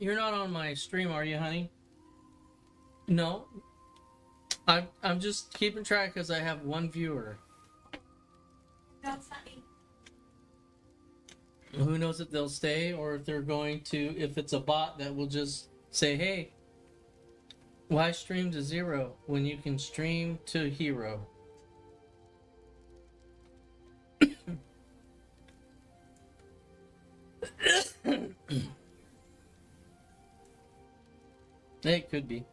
you're not on my stream, are you, honey? No, I'm just keeping track because I have one viewer. That's funny. Who knows if they'll stay or if they're going to, if it's a bot that will just say, hey, why stream to 0 when you can stream to hero? It could be.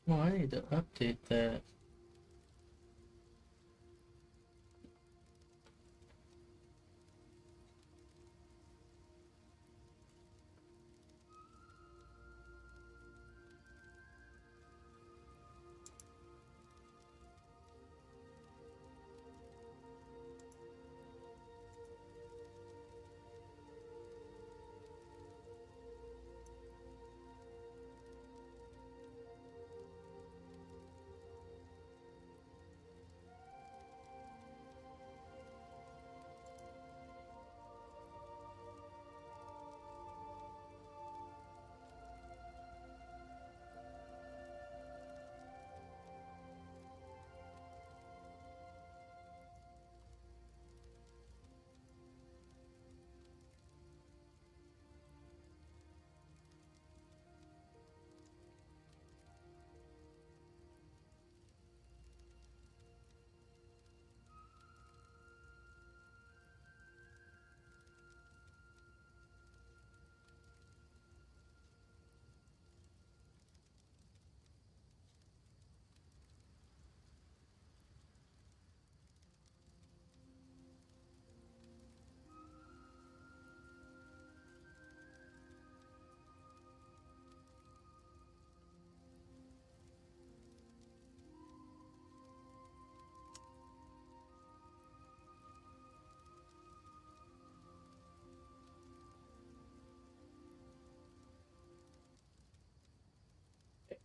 Well, I need to update that.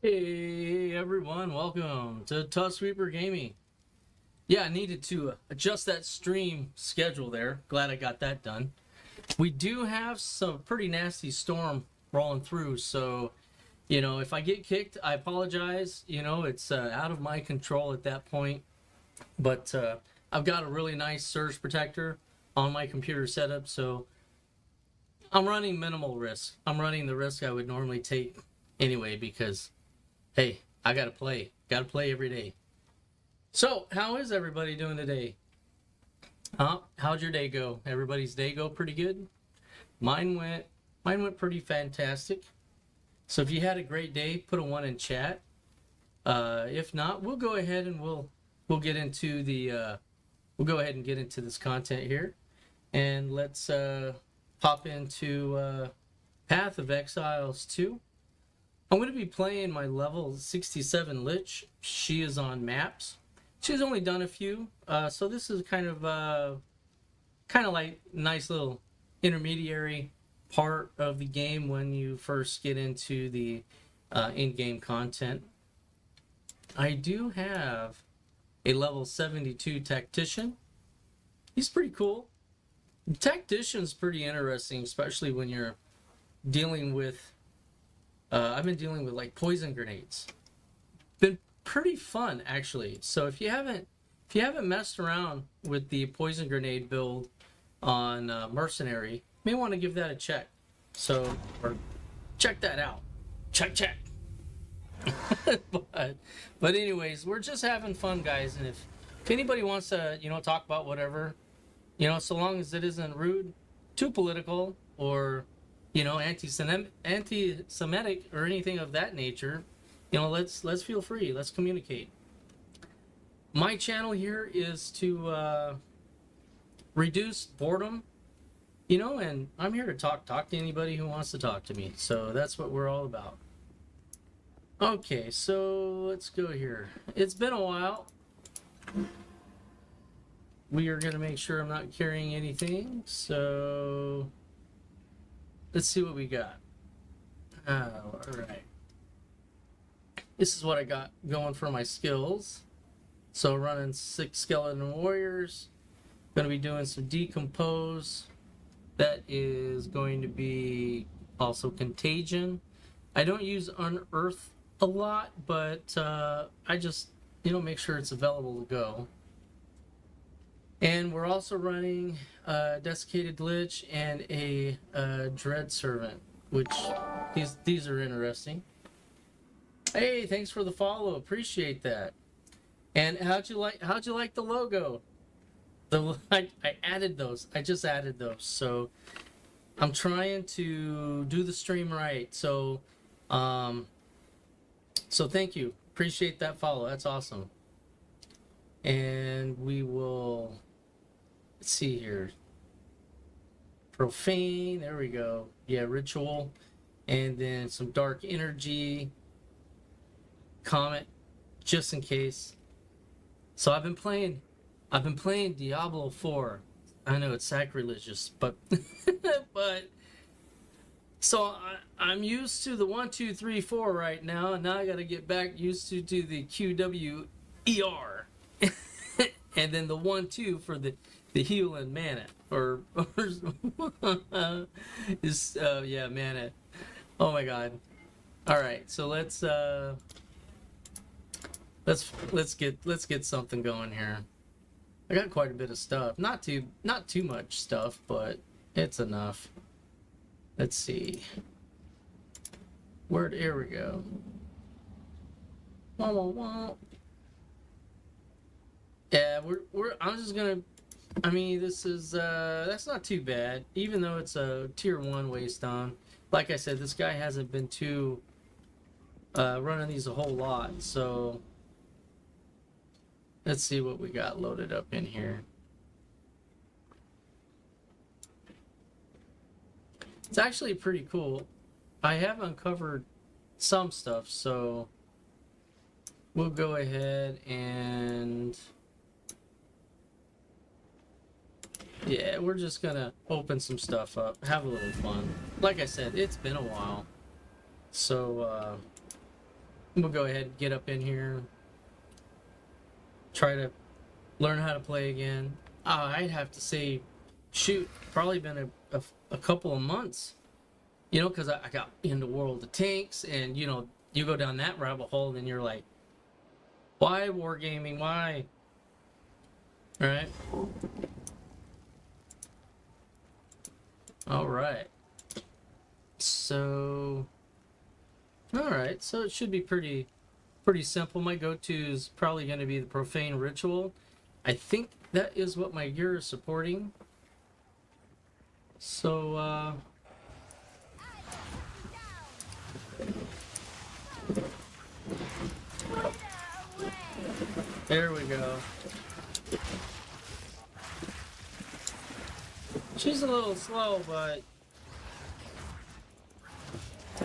Hey everyone, welcome to Tusk Reaper Gaming. Yeah, I needed to adjust that stream schedule there. Glad I got that done. We do have some pretty nasty storm rolling through, so if I get kicked, I apologize. It's out of my control at that point. But I've got a really nice surge protector on my computer setup, so I'm running minimal risk. I'm running the risk I would normally take anyway because hey, I gotta play every day. So, how is everybody doing today? How'd your day go? Everybody's day go pretty good? Mine went pretty fantastic. So if you had a great day, put a 1 in chat. If not, we'll go ahead and we'll get into the we'll go ahead and get into this content here, and let's pop into Path of Exiles 2. I'm going to be playing my level 67 Lich. She is on maps. She's only done a few, so this is kind of like nice little intermediary part of the game when you first get into the in-game content. I do have a level 72 Tactician. He's pretty cool. Tactician's pretty interesting, especially when you're dealing with I've been dealing with like poison grenades. Been pretty fun actually. So if you haven't messed around with the poison grenade build on Mercenary, you may want to give that a check. Or check that out. Check. but anyways, we're just having fun, guys. And if anybody wants to talk about whatever, so long as it isn't rude, too political, or anti-Semitic or anything of that nature, let's feel free. Let's communicate. My channel here is to reduce boredom, you know, and I'm here to talk to anybody who wants to talk to me. So that's what we're all about. Okay, so let's go here. It's been a while. We are going to make sure I'm not carrying anything. So let's see what we got. Oh, all right. This is what I got going for my skills. So running 6 skeleton warriors. Going to be doing some decompose. That is going to be also contagion. I don't use unearth a lot, but I just, you know, make sure it's available to go. And we're also running desiccated lich and a dread servant, which these are interesting. Hey, thanks for the follow. Appreciate that. And how'd you like the logo? I added those. I just added those. So I'm trying to do the stream right. So so thank you. Appreciate that follow. That's awesome. And we will, let's see here. Profane, there we go. Yeah, ritual. And then some dark energy. Comet, just in case. So I've been playing Diablo 4. I know it's sacrilegious, but but so I'm used to the 1, 2, 3, 4 right now, and now I got to get back used to the QWER, and then the 1, 2 for the heal and mana is yeah, mana. Oh my god! All right, so let's get something going here. I got quite a bit of stuff. Not too much stuff, but it's enough. Let's see. Here we go. Wah, wah, wah. Yeah, I'm just gonna. I mean, this is that's not too bad, even though it's a tier 1 waste on. Like I said, this guy hasn't been too running these a whole lot, so let's see what we got loaded up in here. It's actually pretty cool. I have uncovered some stuff, so we'll go ahead and yeah, we're just gonna open some stuff up, have a little fun. Like I said, it's been a while, so we'll go ahead and get up in here, try to learn how to play again. I'd have to say, shoot, probably been a couple of months, you know, because I got into World of Tanks, and you know, you go down that rabbit hole and you're like, why wargaming, why? Right? All right, so it should be pretty simple. My go-to is probably going to be the profane ritual. I think that is what my gear is supporting. So there we go. She's a little slow, but I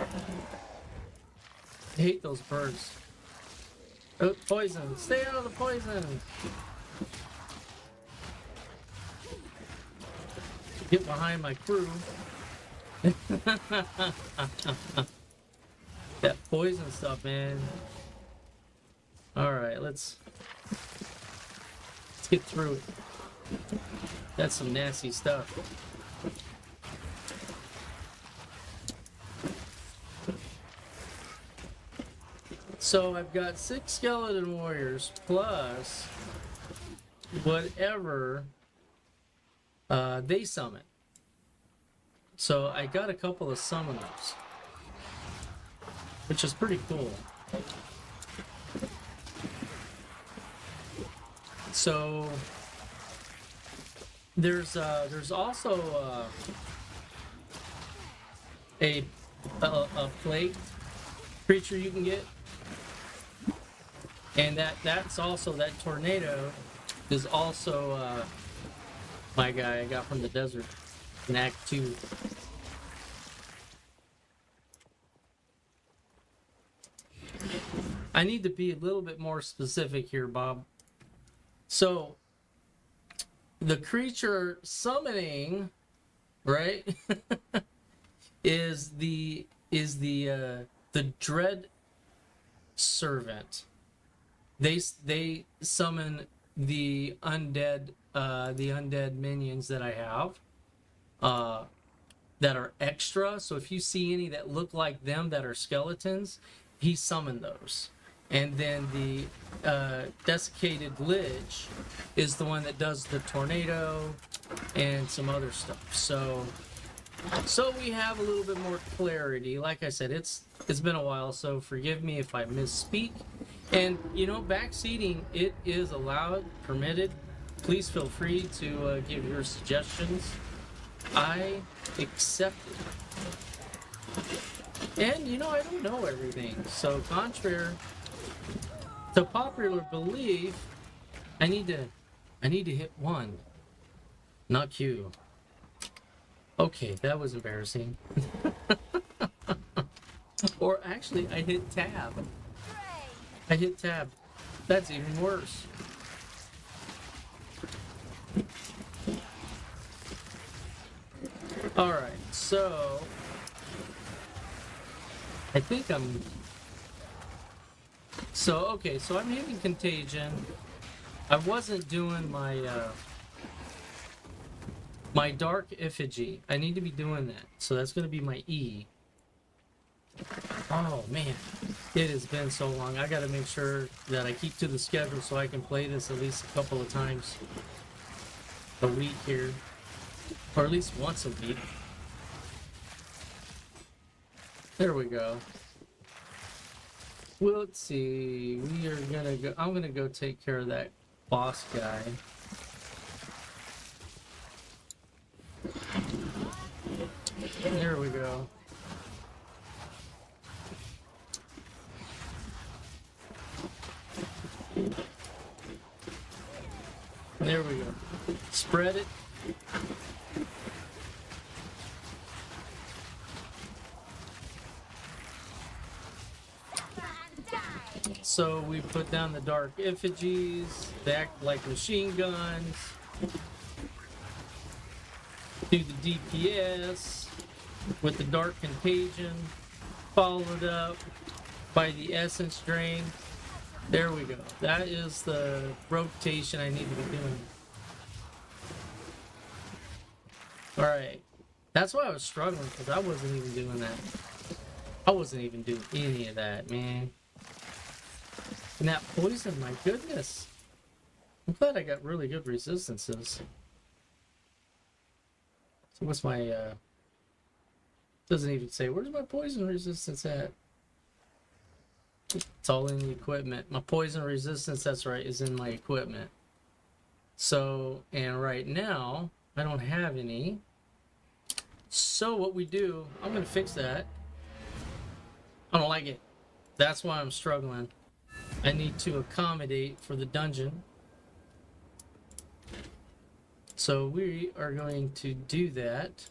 hate those birds. Oh, poison. Stay out of the poison. Get behind my crew. That poison stuff, man. Alright, let's get through it. That's some nasty stuff. So I've got 6 skeleton warriors plus whatever they summon. So I got a couple of summoners, which is pretty cool. So there's also a plague creature you can get, and that's also, that tornado is also My guy I got from the desert in Act 2. I need to be a little bit more specific here, Bob. So, the creature summoning, right, is the dread servant. They summon the undead minions that I have, that are extra. So if you see any that look like them that are skeletons, he summoned those. And then the desiccated Lich is the one that does the tornado and some other stuff. So we have a little bit more clarity. Like I said, it's been a while, so forgive me if I misspeak. And backseating, it is allowed, permitted. Please feel free to give your suggestions. I accept it. And I don't know everything. So contrary to popular belief, I need to hit 1, not Q. Okay, that was embarrassing. Or actually, I hit tab. That's even worse. Alright, so I think I'm... So I'm hitting Contagion. I wasn't doing my my Dark Effigy. I need to be doing that. So that's going to be my E. Oh man, it has been so long. I got to make sure that I keep to the schedule so I can play this at least a couple of times a week here. Or at least once a week. There we go. Well, let's see. We are gonna go. I'm gonna go take care of that boss guy. There we go. There we go. Spread it. So we put down the dark effigies. They act like machine guns. Do the DPS with the dark contagion, followed up by the essence drain. There we go. That is the rotation I need to be doing. Alright. That's why I was struggling, because I wasn't even doing that. I wasn't even doing any of that, man. And that poison, my goodness. I'm glad I got really good resistances. So what's my, doesn't even say, where's my poison resistance at? It's all in the equipment. My poison resistance, that's right, is in my equipment. So, and right now, I don't have any. So what we do, I'm going to fix that. I don't like it. That's why I'm struggling. I need to accommodate for the dungeon. So we are going to do that.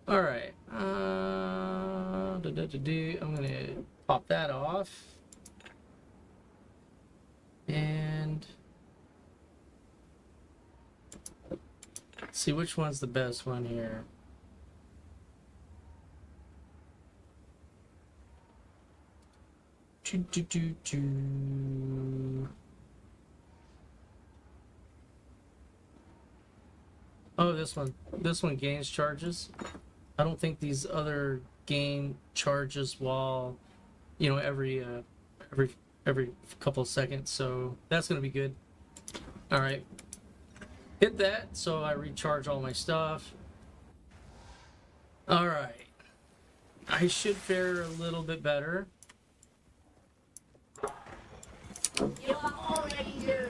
Alright. I'm going to pop that off. And see which one's the best one here. Oh, this one. This one gains charges. I don't think these other gain charges while, every couple of seconds. So that's gonna be good. All right. Hit that so I recharge all my stuff. All right. I should fare a little bit better. You already do.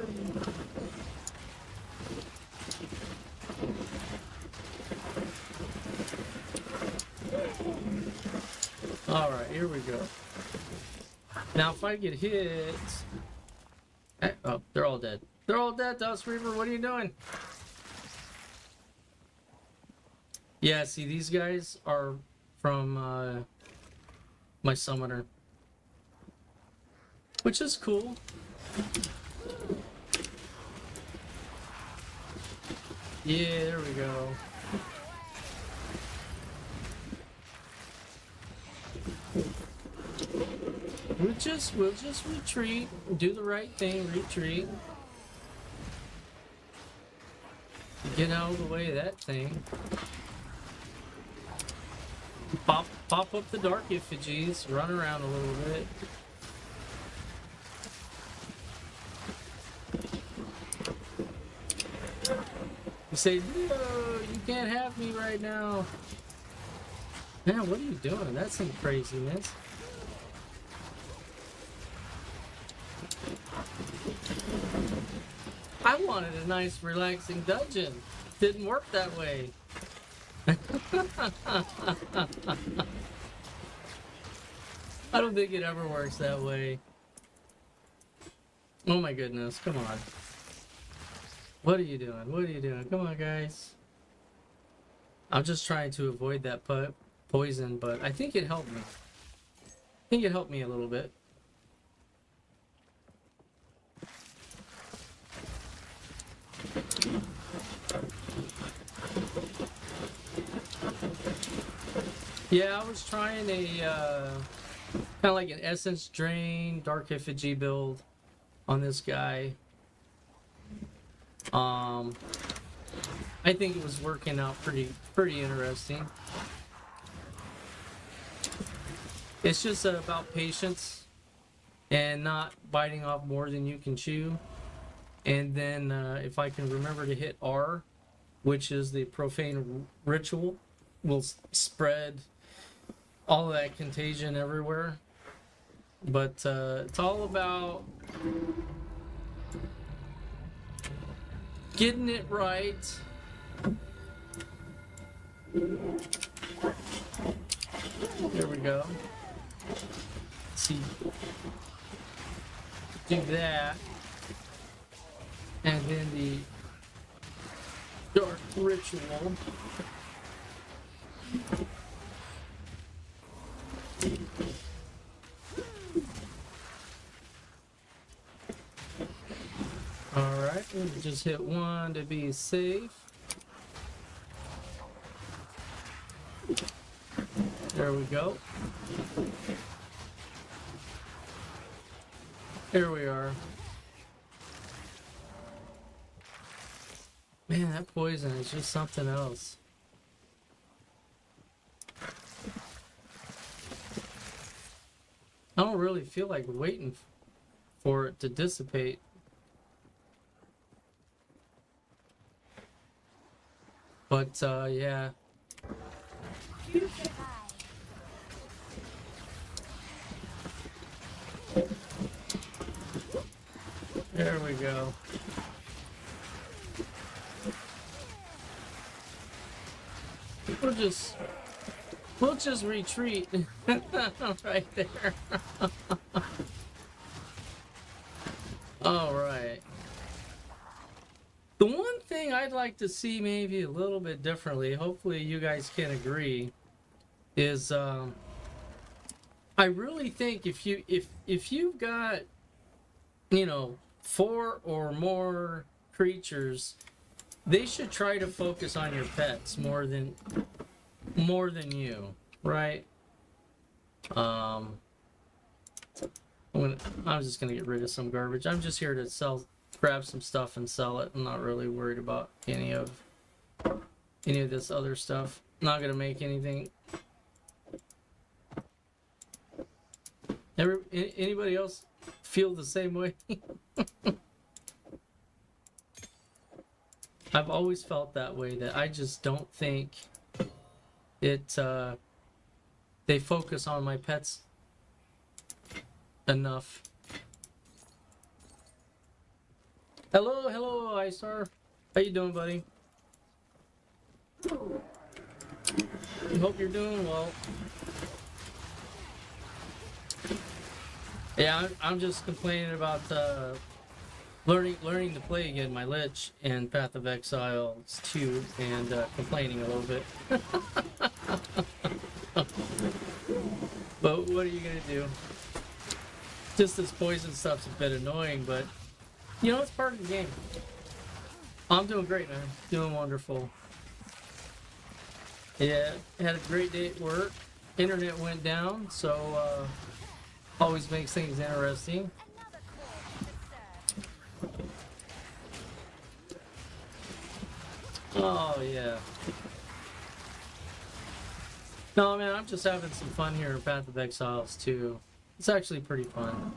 Alright, here we go. Now if I get hit... Oh, they're all dead. They're all dead, Dust Reaper. What are you doing? Yeah, see, these guys are from my summoner, which is cool. Yeah, there we go. We'll just retreat, do the right thing, retreat. Get out of the way of that thing. Pop up the dark effigies, run around a little bit. You say, no, you can't have me right now. Man, what are you doing? That's some craziness. I wanted a nice, relaxing dungeon. Didn't work that way. I don't think it ever works that way. Oh my goodness, come on. What are you doing? What are you doing? Come on, guys. I'm just trying to avoid that poison, but I think it helped me. I think it helped me a little bit. Yeah, I was trying a kind of like an essence drain dark effigy build on this guy. I think it was working out pretty interesting. It's just about patience and not biting off more than you can chew. And then if I can remember to hit R, which is the profane ritual, will spread all of that contagion everywhere. But it's all about getting it right. There we go. Let's see. Do that. And then the dark ritual. Alright, we'll just hit one to be safe. There we go. Here we are. Man, that poison is just something else. I don't really feel like waiting for it to dissipate. But, yeah. There we go. We'll just retreat right there. All right. The one thing I'd like to see maybe a little bit differently, hopefully you guys can agree, is I really think if you've got, you know, 4 or more creatures, they should try to focus on your pets more than you, right? I'm just gonna get rid of some garbage. I'm just here to grab some stuff and sell it. I'm not really worried about any of this other stuff. Not gonna make anything. Anybody else feel the same way? I've always felt that way, that I just don't think they focus on my pets enough. Hello, Isar. How you doing, buddy? I hope you're doing well. Yeah, I'm just complaining about learning to play again my Lich and Path of Exile 2 and complaining a little bit. But what are you gonna do? Just this poison stuff's a bit annoying, but you know, it's part of the game. I'm doing great, man. Doing wonderful. Yeah, had a great day at work. Internet went down, so always makes things interesting. Oh yeah. No, man, I'm just having some fun here in Path of Exiles too. It's actually pretty fun.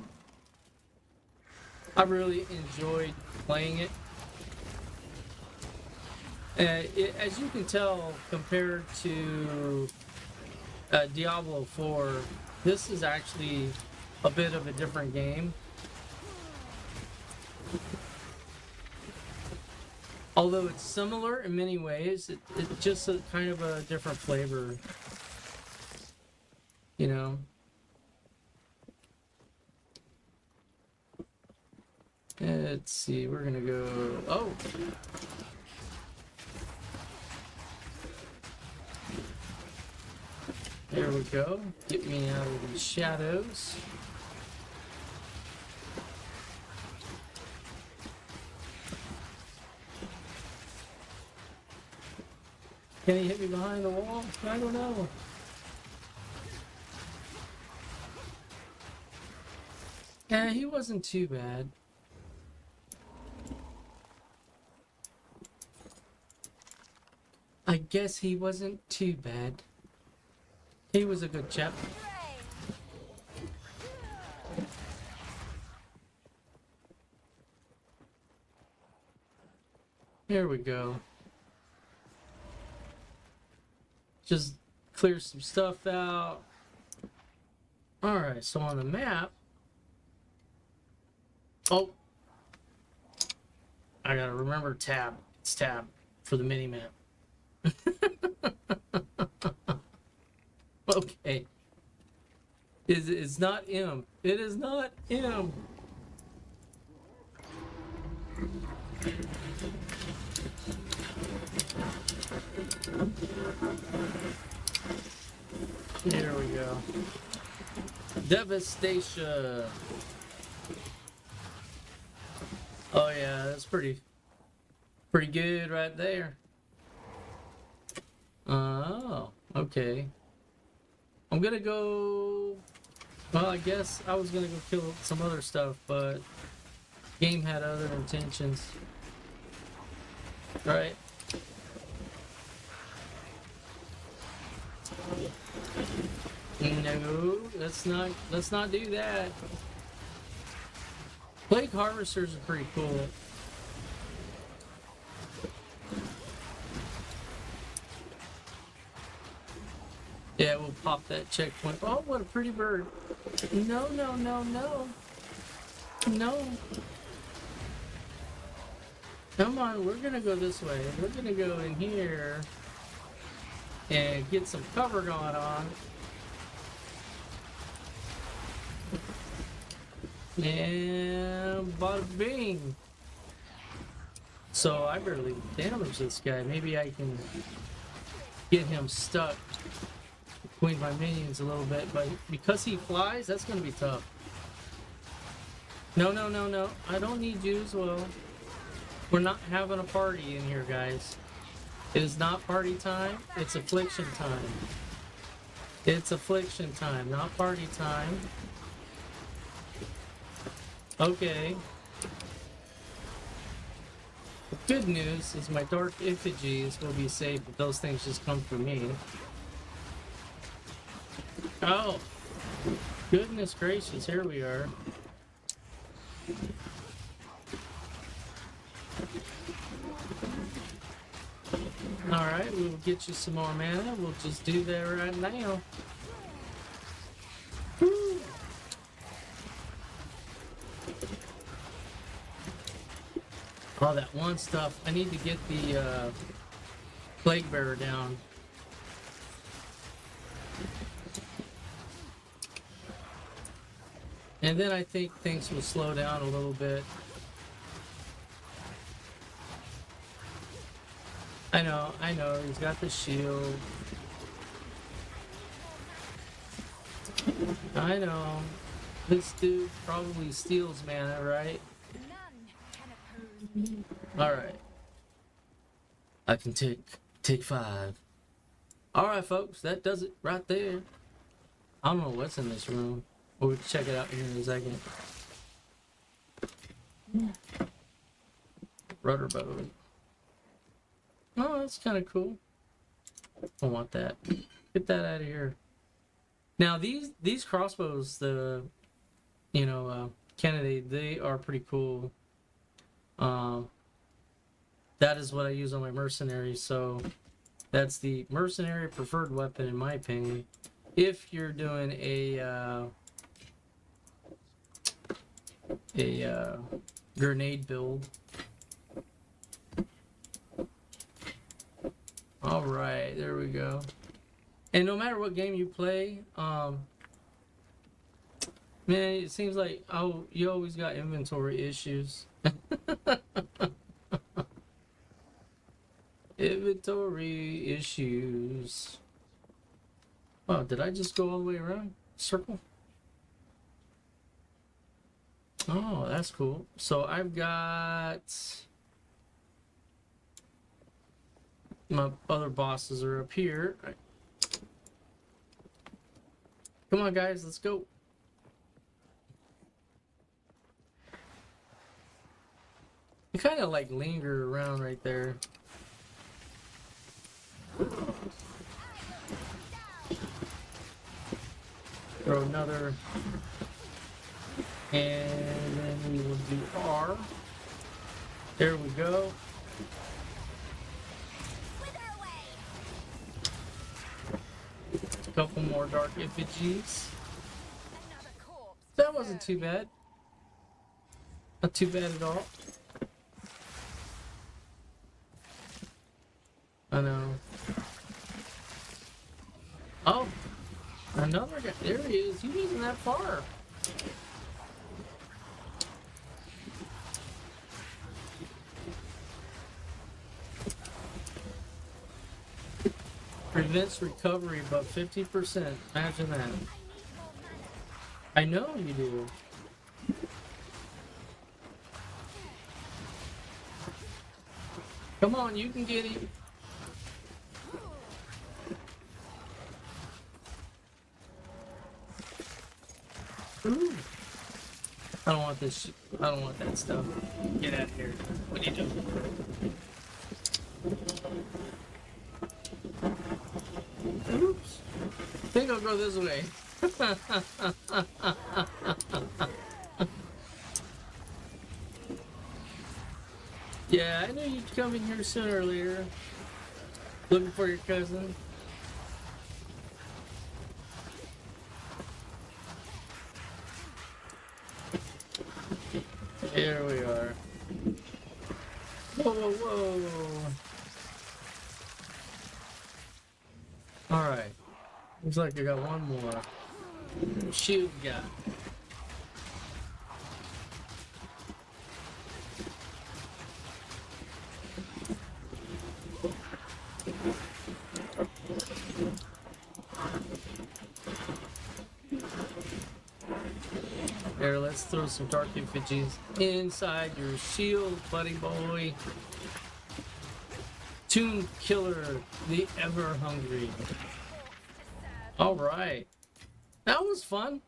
I really enjoyed playing it. As you can tell, compared to Diablo 4, this is actually a bit of a different game. Although it's similar in many ways, it's just a kind of a different flavor. You know? Let's see, we're gonna go... Oh! There we go. Get me out of the shadows. Can he hit me behind the wall? I don't know. Yeah, he wasn't too bad. I guess he wasn't too bad. He was a good chap. Here we go. Just clear some stuff out. Alright, so on the map... Oh! I gotta remember tab. It's tab for the mini-map. Okay. It's not M. It is not M. Here we go. Devastation. Oh yeah, that's pretty good right there. Oh, okay. I'm gonna go... Well, I guess I was gonna go kill some other stuff, but game had other intentions. Right? No, let's not do that. Plague Harvesters are pretty cool. Yeah, we'll pop that checkpoint. Oh, what a pretty bird. No, no, no, no. No. Come on, we're gonna go this way. We're gonna go in here and get some cover going on. And bada bing. So I barely damaged this guy. Maybe I can get him stuck between my minions a little bit, but because he flies, that's gonna be tough. No, no, no, no. I don't need you as well. We're not having a party in here, guys. It is not party time. It's affliction time. It's affliction time, not party time. Okay. The good news is my dark effigies will be safe if those things just come for me. Oh! Goodness gracious, here we are. Alright, we'll get you some more mana. We'll just do that right now. Woo. Oh, that one stuff. I need to get the Plague Bearer down. And then I think things will slow down a little bit. I know, he's got the shield. I know. This dude probably steals mana, right? Alright. I can take 5. Alright folks, that does it right there. I don't know what's in this room. We'll check it out here in a second. Rudder boat. Oh, that's kind of cool. I want that. Get that out of here. Now these crossbows, the Kennedy, they are pretty cool. That is what I use on my mercenaries, so that's the mercenary preferred weapon in my opinion. If you're doing a grenade build. All right, there we go. And no matter what game you play, man, it seems like you always got inventory issues. Inventory issues. Wow, did I just go all the way around? Circle? Oh, that's cool. So I've got... my other bosses are up here. Come on, guys, let's go. You kind of like linger around right there. Throw another. And then we will do R. There we go. A couple more dark effigies. That wasn't too bad. Not too bad at all. I know. Oh, another guy. There he is. He wasn't that far. Prevents recovery about 50%. Imagine that. I know you do. Come on, you can get him. Ooh. I don't want this. I don't want that stuff. Get out of here. What are you doing? Oops. I think I'll go this way. Yeah, I knew you'd come in here sooner or later. Looking for your cousin. Here we are. Whoa, whoa, whoa. Alright. Looks like I got one more. Shield guy. There, let's throw some dark effigies inside your shield, buddy boy. Tomb Killer, the Ever Hungry. Alright. That was fun.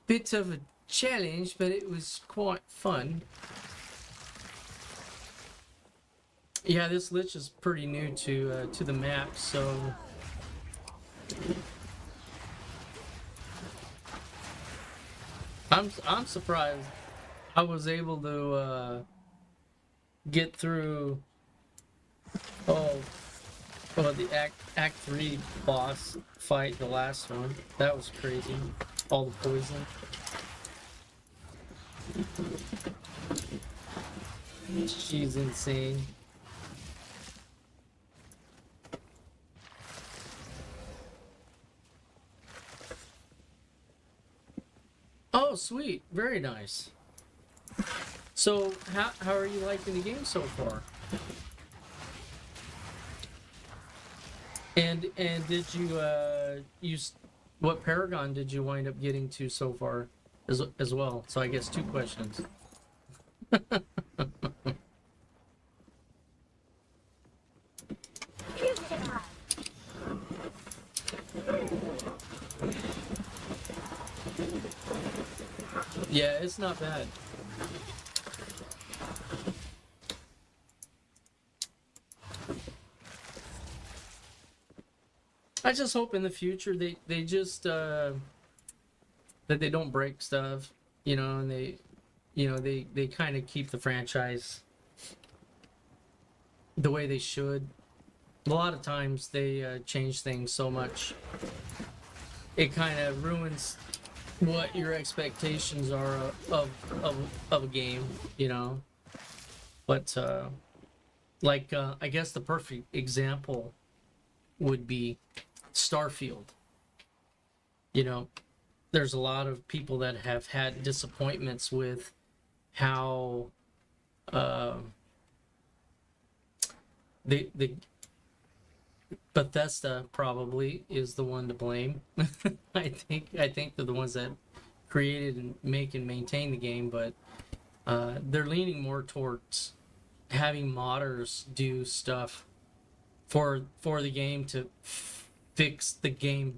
Bit of a challenge, but it was quite fun. Yeah, this Lich is pretty new to the map, so... I'm surprised I was able to get through the act 3 boss fight, the last one. That was crazy. All the poison. She's insane. Oh, sweet. Very nice. So, how are you liking the game so far? And did you use what Paragon did you wind up getting to so far as well? So I guess two questions. Yeah, it's not bad. I just hope in the future they just that they don't break stuff, and they kind of keep the franchise the way they should. A lot of times they change things so much, it kind of ruins what your expectations are of a game, But I guess the perfect example would be Starfield. There's a lot of people that have had disappointments with how the Bethesda probably is the one to blame. I think they're the ones that created and make and maintain the game, but they're leaning more towards having modders do stuff for the game to fix the game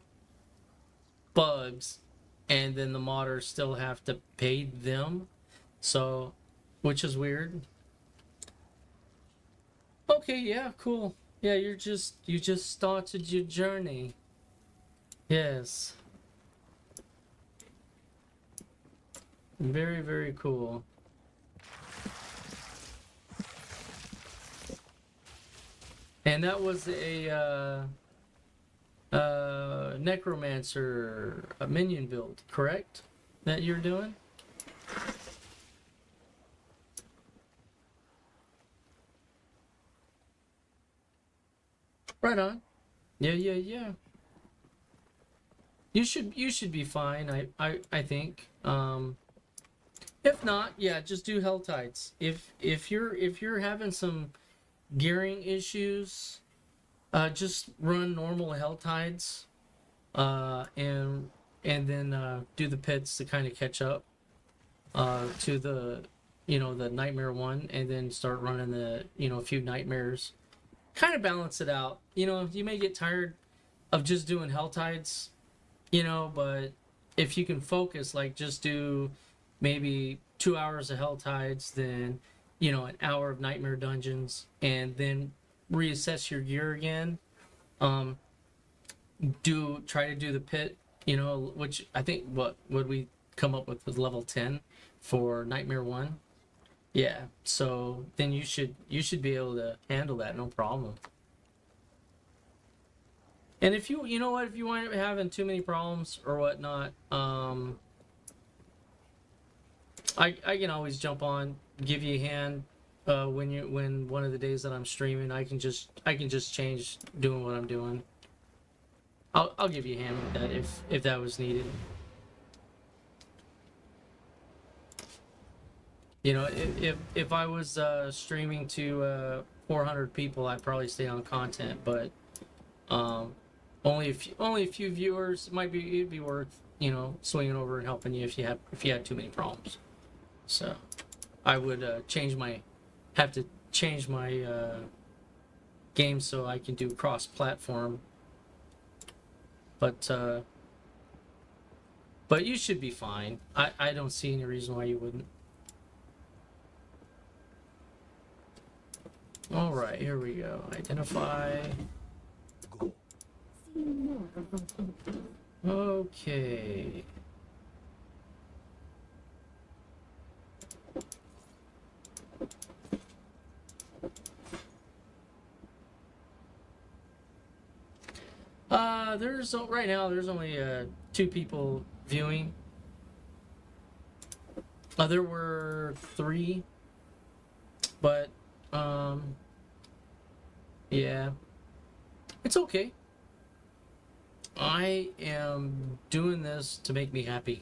bugs, and then the modders still have to pay them, so which is weird. Okay, yeah, cool. Yeah, you just started your journey. Yes. Very, very cool. And that was a necromancer, a minion build, correct? That you're doing? Right on. Yeah, yeah, yeah. You should be fine. I think. If not, yeah, just do Hell Tides. If you're having some gearing issues, just run normal Hell Tides, and then do the pits to kind of catch up to the Nightmare one, and then start running the a few Nightmares. Kind of balance it out. You may get tired of just doing Hell Tides, but if you can focus, like just do maybe 2 hours of Hell Tides, then an hour of Nightmare Dungeons, and then reassess your gear again. Try to do the pit, which I think what would we come up with was level 10 for Nightmare 1. Yeah, so then you should be able to handle that, no problem. And if you know what, if you wind up having too many problems or whatnot, I can always jump on, give you a hand when one of the days that I'm streaming, I can just change doing what I'm doing. I'll give you a hand with that if that was needed. If I was streaming to 400 people, I'd probably stay on content, but only a few viewers. It'd be worth swinging over and helping you if you had too many problems. So I would have to change my game so I can do cross-platform. But you should be fine. I don't see any reason why you wouldn't. All right, here we go. Identify. Okay. Right now there's only 2 people viewing. There were 3, but yeah, it's okay. I am doing this to make me happy.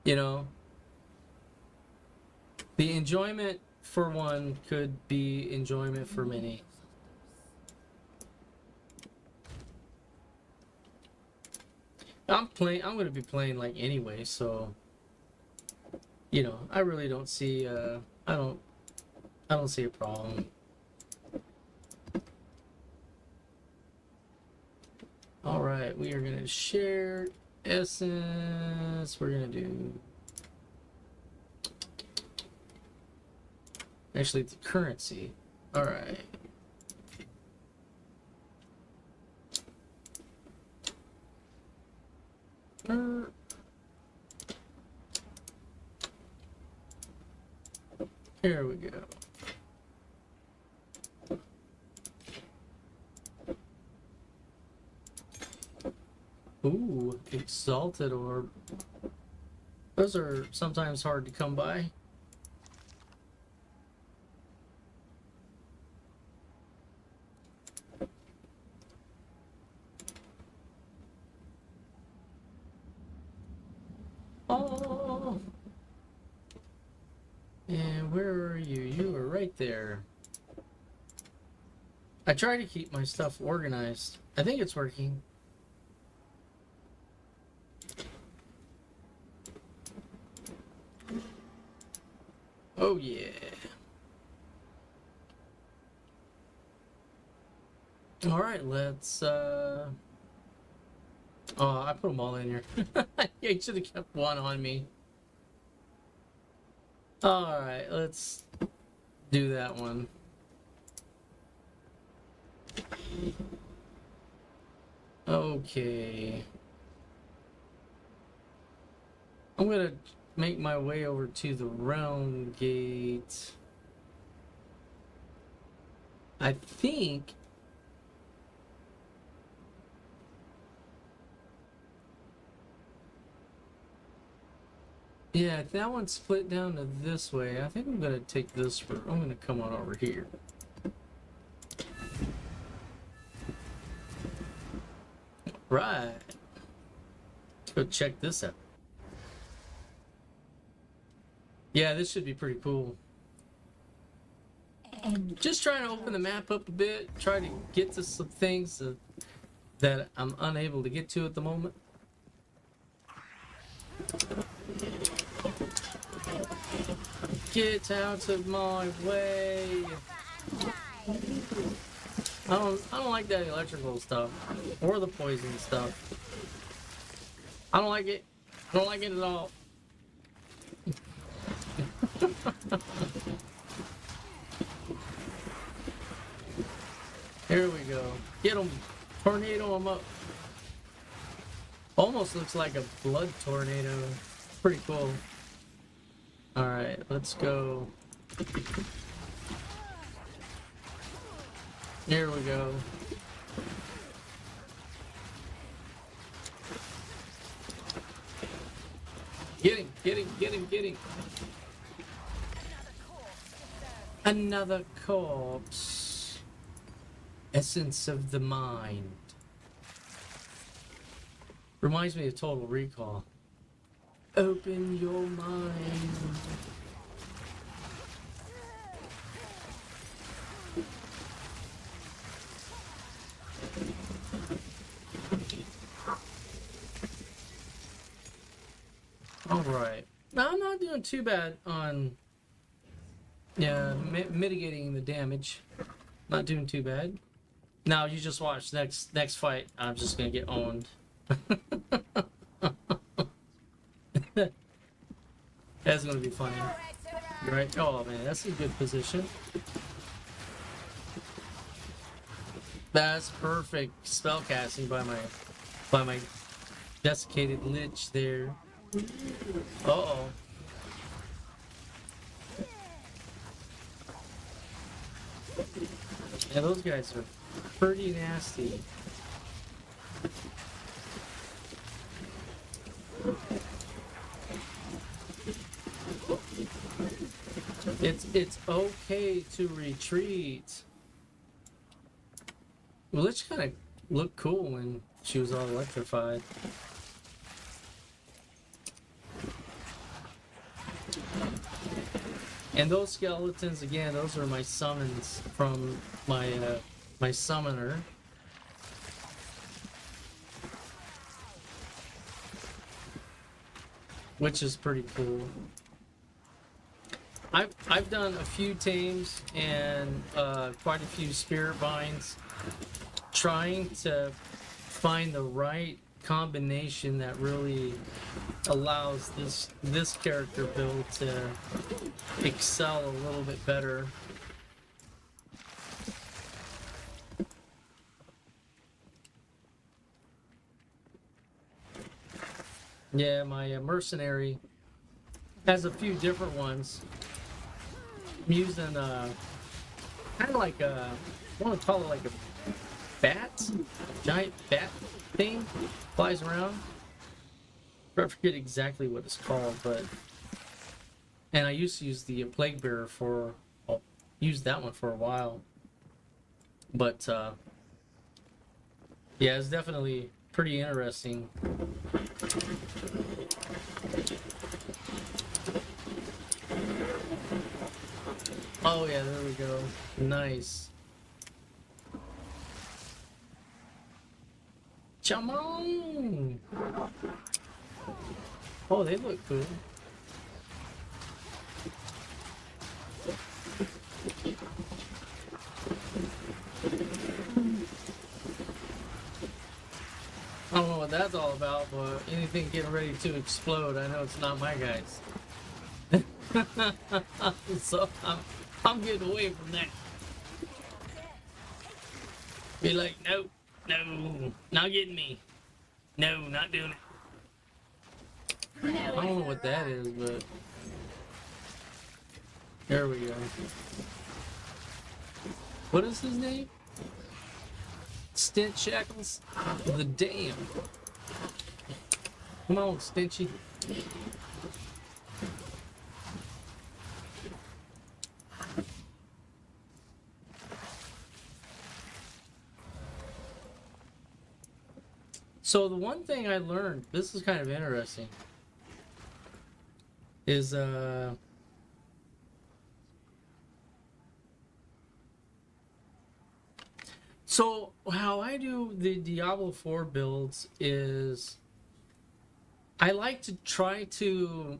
The enjoyment for one could be enjoyment for many. I'm going to be playing like anyway, so you know, I really don't see I don't see a problem. All right, we are going to share essence. We're going to do actually the currency. All right. Here we go. Ooh, exalted orb. Those are sometimes hard to come by. Oh. And where are you? You are right there. I try to keep my stuff organized. I think it's working. Oh yeah. All right, let's oh, I put them all in here. I should have kept one on me. All right, let's do that one. Okay. I'm gonna make my way over to the realm gate. I think yeah, that one's split down to this way. I think I'm gonna take this route. I'm gonna come on over here. Right. Let's go check this out. Yeah, this should be pretty cool. Just trying to open the map up a bit, try to get to some things that I'm unable to get to at the moment. Get out of my way. I don't like that electrical stuff or the poison stuff. I don't like it. I don't like it at all. Here we go. Get them. Tornado them up. Almost looks like a blood tornado. Pretty cool. Alright, let's go. Here we go. Get him, get him, get him, get him. Another corpse. Essence of the mind. Reminds me of Total Recall. Open your mind. All right. Now I'm not doing too bad on mitigating the damage. Not doing too bad. Now you just watch next fight. I'm just gonna get owned. That's gonna be funny, right? Oh man, that's a good position. That's perfect spell casting by my desiccated Lich there. Uh-oh. Yeah, those guys are pretty nasty. It's okay to retreat. Well, Lich kind of looked cool when she was all electrified. And those skeletons, again, those are my summons from my my summoner. Which is pretty cool. I've done a few tames and quite a few spirit binds, trying to find the right combination that really allows this character build to excel a little bit better. Yeah, my mercenary has a few different ones. I'm using kind of like a, I want to call it like a bat, giant bat thing, flies around. I forget exactly what it's called, but, and I used to use the plague bearer for, well, used that one for a while, but yeah, it's definitely pretty interesting. Oh yeah, there we go. Nice. Come on! Oh, they look cool. I don't know what that's all about, but anything getting ready to explode, I know it's not my guys. So I'm getting away from that. Be like, nope, no, not getting me. No, not doing it. I don't know what that is, but there we go. What is his name? Stint Shackles? The Dam. Come on, Stinchy. So the one thing I learned, this is kind of interesting, is so how I do the Diablo 4 builds is I like to try to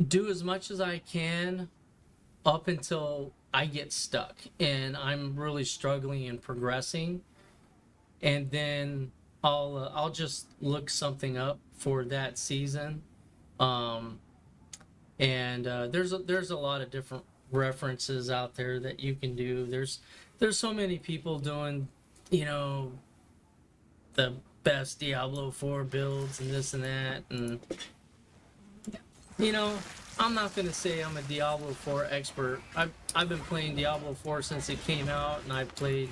do as much as I can up until I get stuck and I'm really struggling and progressing, and then I'll just look something up for that season, and there's a lot of different references out there that you can do. There's so many people doing, you know, the best Diablo 4 builds and this and that, and you know, I'm not gonna say I'm a Diablo 4 expert. I've been playing Diablo 4 since it came out, and I've played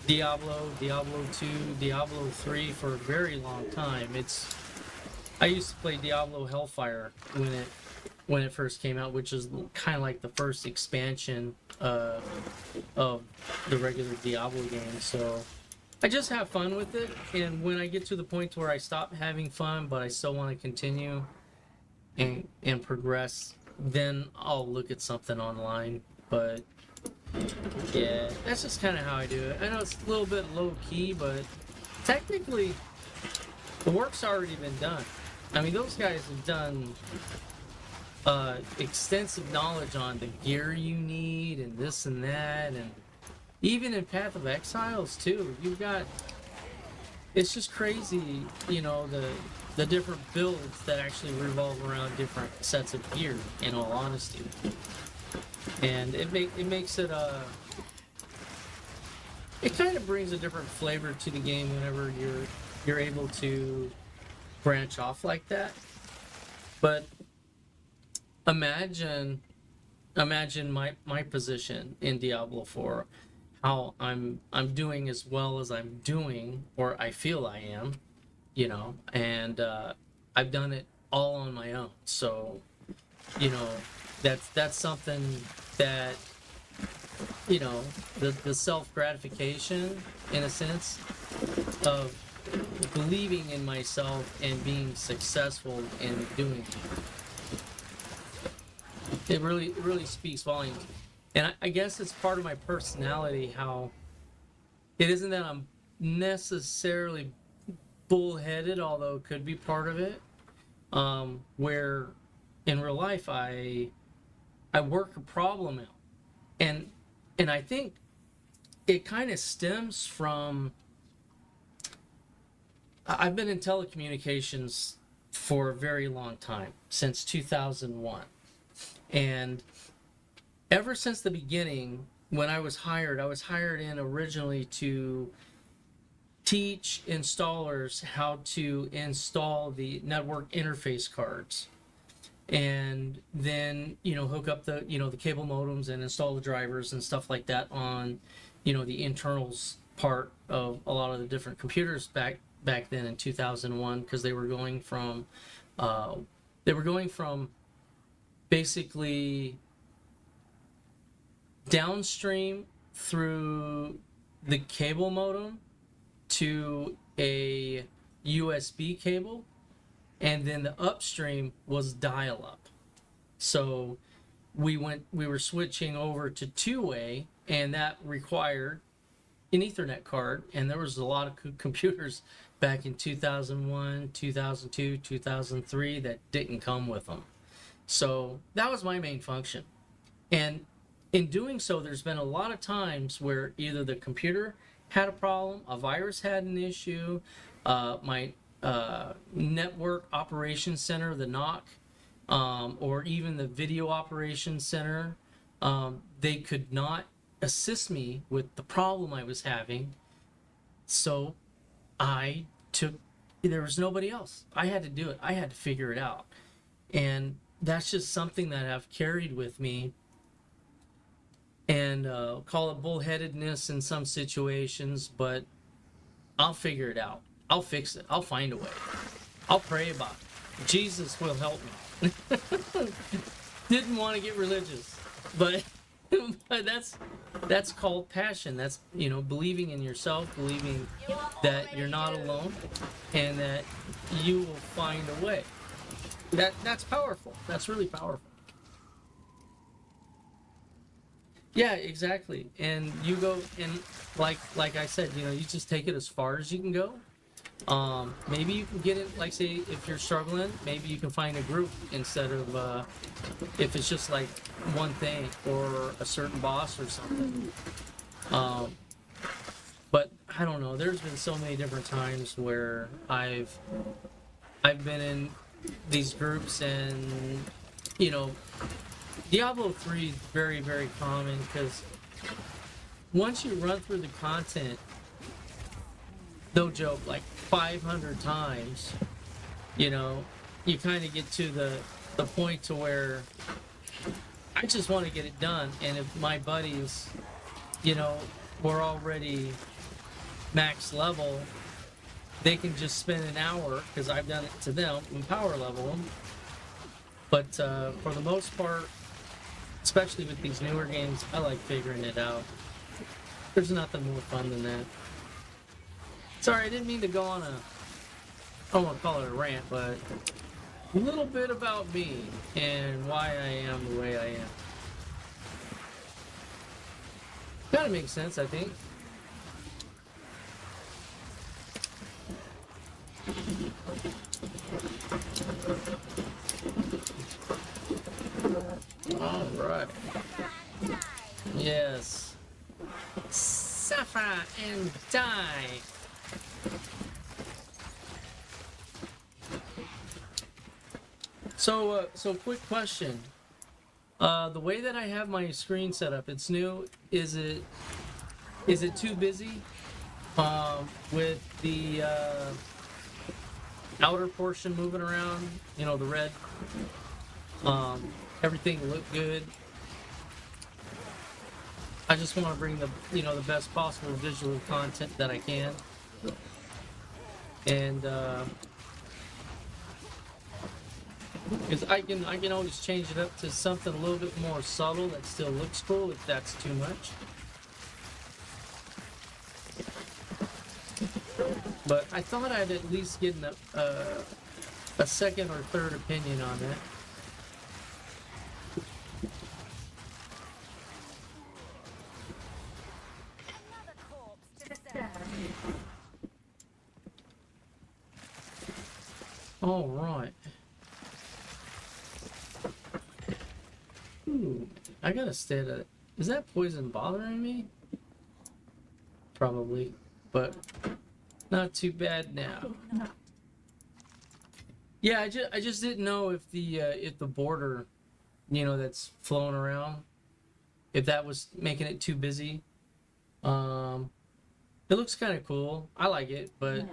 Diablo 2, Diablo 3 for a very long time. I used to play Diablo Hellfire when it first came out, which is kind of like the first expansion of the regular Diablo game. So I just have fun with it, and when I get to the point where I stop having fun but I still want to continue and progress, then I'll look at something online. But yeah, that's just kind of how I do it. I know it's a little bit low key, but technically the work's already been done. I mean, those guys have done extensive knowledge on the gear you need and this and that, and even in Path of Exiles too. You've got, it's just crazy, you know, the different builds that actually revolve around different sets of gear, in all honesty. And it makes it it kind of brings a different flavor to the game whenever you're able to branch off like that. But imagine my position in Diablo 4, how I'm doing as well as I'm doing, or I feel I am, you know, and I've done it all on my own. So, you know, that's something that, you know, the self-gratification, in a sense, of believing in myself and being successful in doing it. It really speaks volumes. And I guess it's part of my personality how it isn't that I'm necessarily bullheaded, although it could be part of it. Where in real life I work a problem out, and I think it kind of stems from I've been in telecommunications for a very long time, since 2001, and ever since the beginning, when I was hired in originally to teach installers how to install the network interface cards, and then hook up the the cable modems and install the drivers and stuff like that on the internals part of a lot of the different computers back then in 2001, because they were going from basically downstream through the cable modem to a USB cable, and then the upstream was dial-up. So we were switching over to two-way, and that required an Ethernet card, and there was a lot of computers back in 2001, 2002, 2003 that didn't come with them. So that was my main function. And in doing so, there's been a lot of times where either the computer had a problem, a virus had an issue, my network operations center, the NOC, or even the video operations center, they could not assist me with the problem I was having. So there was nobody else. I had to do it. I had to figure it out. And that's just something that I've carried with me, and call it bullheadedness in some situations, but I'll figure it out. I'll fix it. I'll find a way. I'll pray about it. Jesus will help me. Didn't want to get religious, but that's called passion. That's believing in yourself, believing that you're not alone, and that you will find a way. That's powerful. That's really powerful. Yeah, exactly. And you go, and like I said, you just take it as far as you can go. Maybe you can get it, like, say, if you're struggling, maybe you can find a group instead of if it's just like one thing or a certain boss or something. But I don't know. There's been so many different times where I've been in these groups, and Diablo 3 is very, very common, because once you run through the content, no joke, like 500 times, you kind of get to the point to where I just want to get it done. And if my buddies, were already max level, they can just spend an hour, because I've done it to them, and power level them. But for the most part, especially with these newer games, I like figuring it out. There's nothing more fun than that. Sorry, I didn't mean to go on I don't want to call it a rant, but a little bit about me and why I am the way I am. Kind of makes sense, I think. All right. Yes. Suffer and die. So quick question. The way that I have my screen set up, it's new. Is it too busy? With the outer portion moving around, the red. Everything looked good. I just want to bring the the best possible visual content that I can, and because I can always change it up to something a little bit more subtle that still looks cool if that's too much. But I thought I'd at least get a second or third opinion on that. All right. Ooh, I gotta stay at a... Is that poison bothering me? Probably, but not too bad now. Yeah, I just didn't know if the border, that's flowing around, if that was making it too busy. It looks kind of cool. I like it, but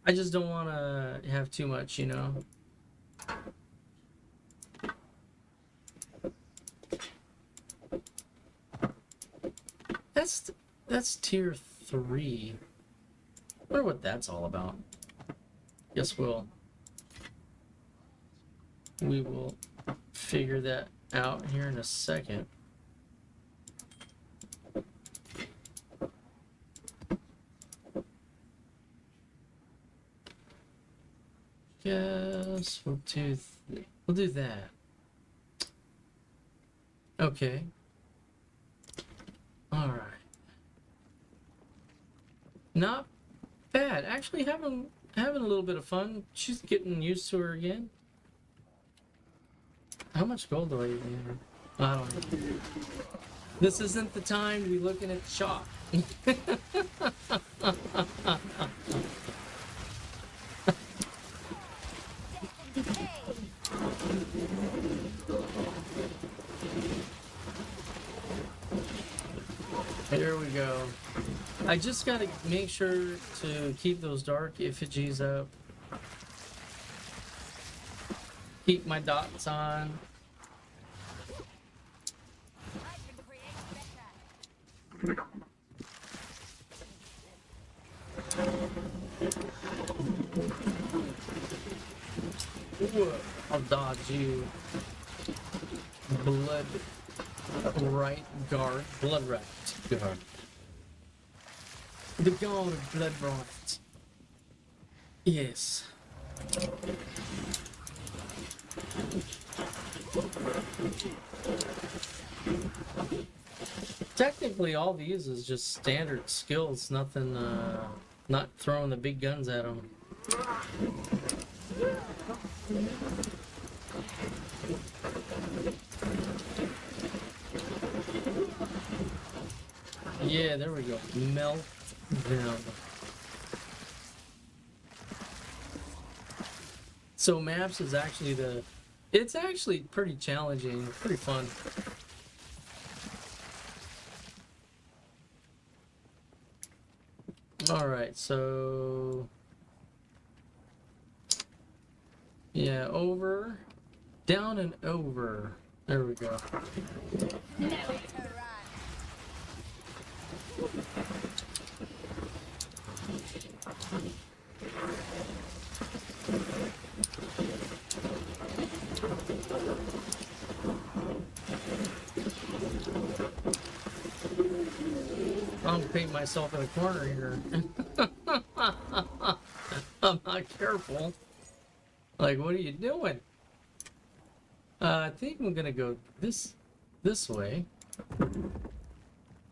I just don't want to have too much, That's tier 3. I wonder what that's all about. Guess we will figure that out here in a second. Guess we'll do that. Okay. All right. Not bad. Actually, having a little bit of fun. She's getting used to her again. How much gold do I even have? I don't know. This isn't the time to be looking at the shop. There we go. I just gotta make sure to keep those dark effigies up. Keep my dots on. Ooh, I'll dodge you. Blood right guard. Blood right guard. The god of blood right. Yes. Technically, all these is just standard skills. Nothing, not throwing the big guns at them. Yeah, there we go. Melt them. So maps is actually it's actually pretty challenging, pretty fun. All right, so yeah, over, down and over. There we go. I'm gonna paint myself in a corner here. I'm not careful. Like, what are you doing? I think I'm gonna go this way,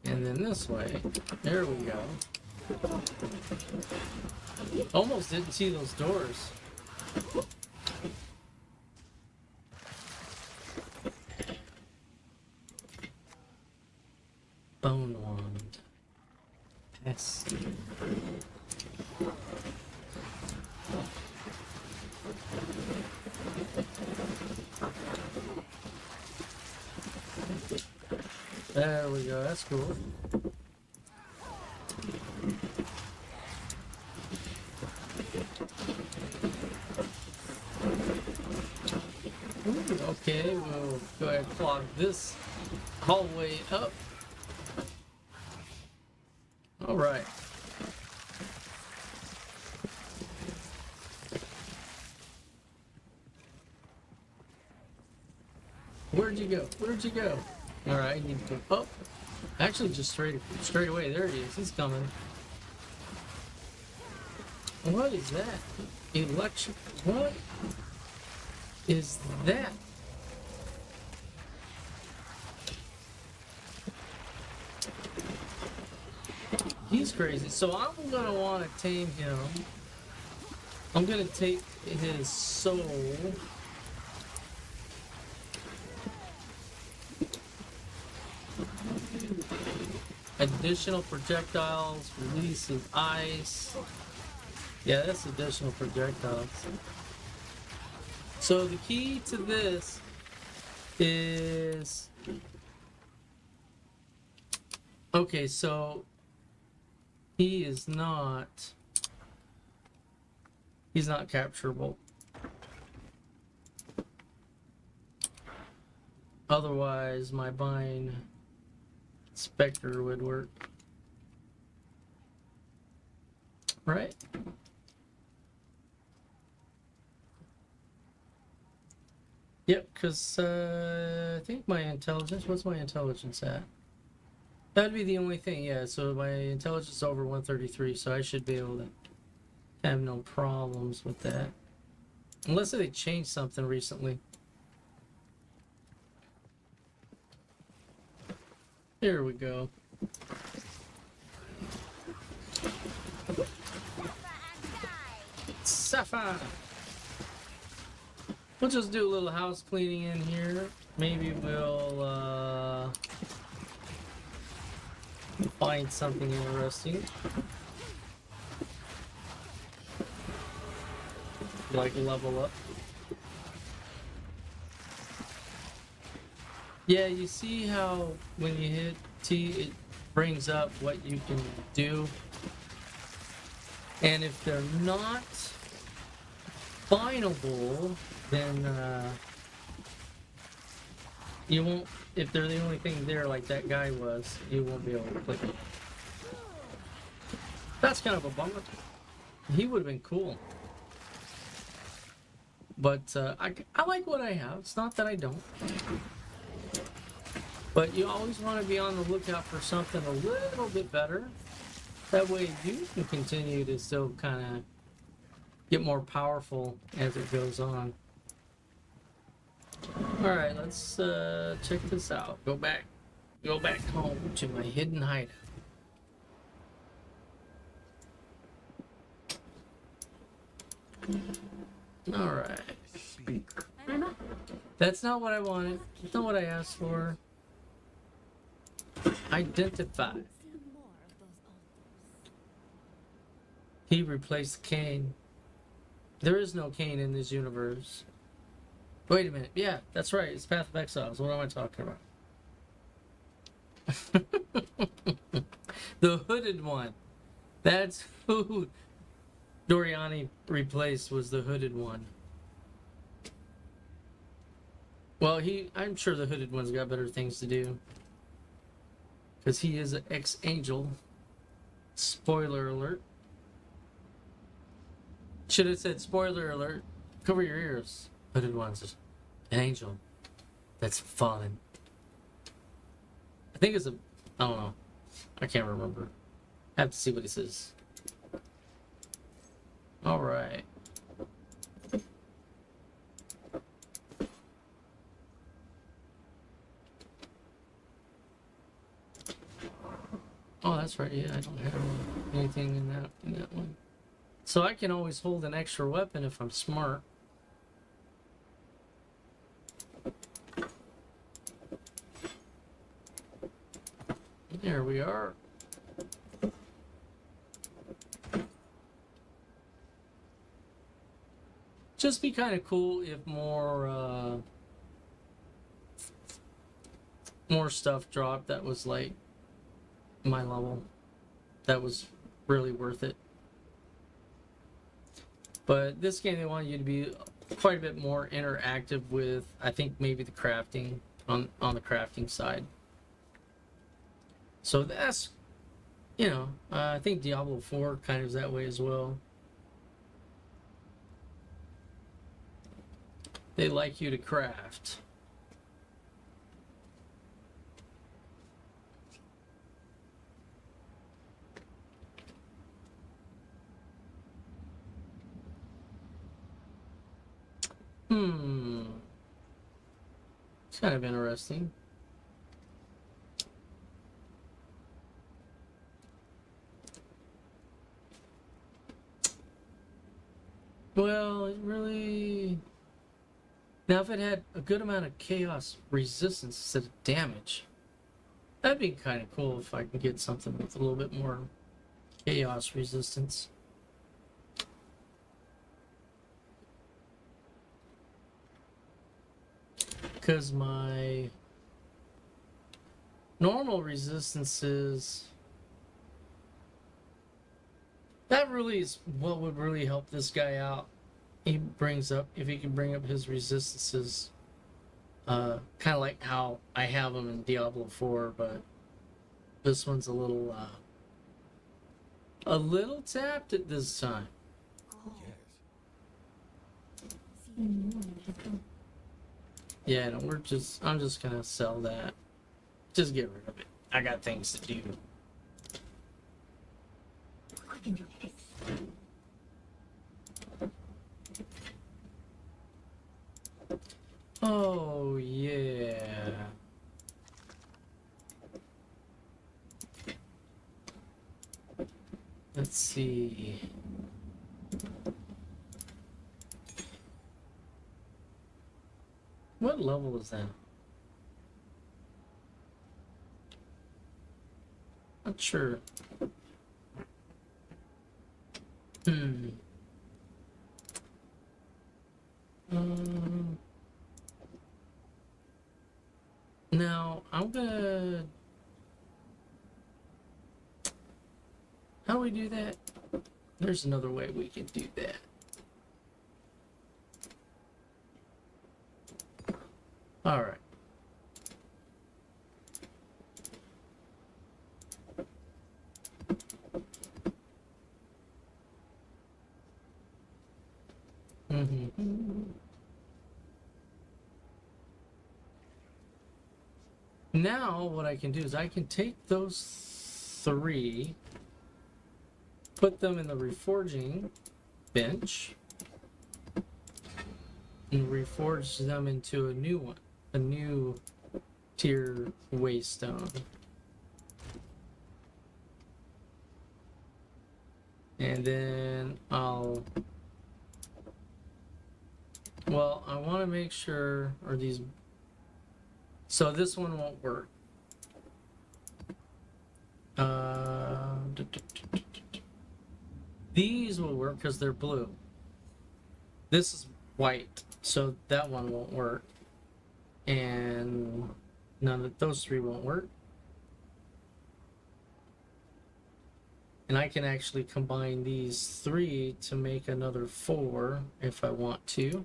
and then this way. There we go. Almost didn't see those doors. Bone wand. Pest. There we go, that's cool. Ooh, okay, we'll go ahead and clog this hallway up. All right. Where'd you go? Where'd you go? All right, I need to go up. Actually, just straight away. There he is. He's coming. What is that? Election. What is that? He's crazy. So I'm gonna want to tame him. I'm gonna take his soul. Additional projectiles, release of ice. Yeah, that's additional projectiles. So the key to this is... Okay, so he is not... He's not capturable. Otherwise, my bind Spectre would work. Right? Yep, because I think my intelligence... What's my intelligence at? That'd be the only thing, yeah. So my intelligence is over 133, so I should be able to have no problems with that. Unless they changed something recently. Here we go. Sapphire! We'll just do a little house cleaning in here. Maybe we'll find something interesting. Like level up. Yeah, you see how when you hit T, it brings up what you can do. And if they're not bindable, then you won't, if they're the only thing there like that guy was, you won't be able to click it. That's kind of a bummer. He would have been cool. But I like what I have. It's not that I don't. But you always want to be on the lookout for something a little bit better. That way you can continue to still kind of get more powerful as it goes on. Alright, let's check this out. Go back home to my hidden hideout. Alright. That's not what I wanted. That's not what I asked for. Identify. He replaced Cain. There is no Cain in this universe. Wait a minute. Yeah, that's right. It's Path of Exiles. What am I talking about? The hooded one. That's who Doriani replaced, was the hooded one. Well, I'm sure the hooded one's got better things to do. Because he is an ex-angel. Spoiler alert. Should have said spoiler alert. Cover your ears. Hooded one's an angel. That's fun. I think it's a... I don't know. I can't remember. I have to see what he says. Alright. Oh, that's right. Yeah, I don't have anything in that one. So I can always hold an extra weapon if I'm smart. There we are. Just be kind of cool if more stuff dropped that was like my level. That was really worth it. But this game, they want you to be quite a bit more interactive with, I think, maybe the crafting, on the crafting side. So that's, you know, I think Diablo 4 kind of is that way as well. They like you to craft. It's kind of interesting. Well, it really... Now, if it had a good amount of chaos resistance instead of damage, that'd be kind of cool if I can get something with a little bit more chaos resistance. Because my normal resistance is... That really is what would really help this guy out. He brings up, if he can bring up his resistances, kind of like how I have them in Diablo 4, but this one's a little tapped at this time. Yeah, no, I'm just gonna sell that. Just get rid of it. I got things to do. Oh, yeah. Let's see. What level is that? Not sure. Now, I'm gonna... How do we do that? There's another way we can do that. Alright. Now, what I can do is I can take those 3, put them in the reforging bench, and reforge them into a new one, a new tier waystone. And then I'll... Well, I want to make sure, or these... So this one won't work. These will work because they're blue. This is white, so that one won't work. And none of those 3 won't work. And I can actually combine these 3 to make another 4 if I want to.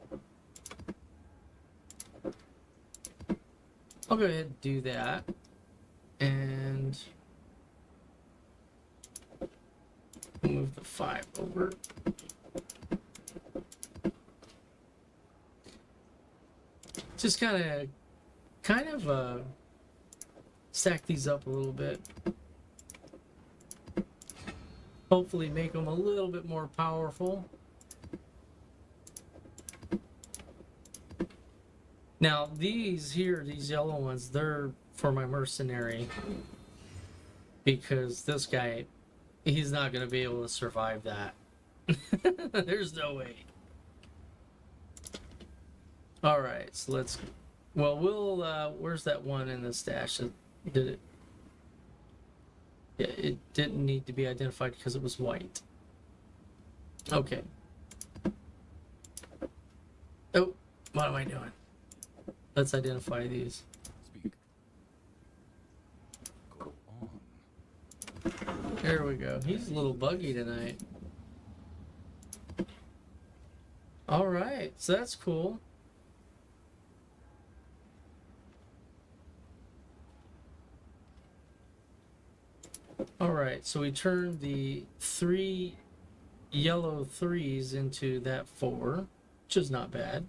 I'll go ahead and do that. And move the 5 over. Just kind of stack these up a little bit. Hopefully make them a little bit more powerful. Now these here, these yellow ones, they're for my mercenary. Because this guy, he's not going to be able to survive that. There's no way. Alright, so let's... Well, where's that one in the stash? Did it... Yeah, it didn't need to be identified because it was white. Okay. Oh, what am I doing? Let's identify these. Speak. Go on. There we go. He's a little buggy tonight. Alright, so that's cool. Alright, so we turned the 3 yellow 3s into that 4, which is not bad.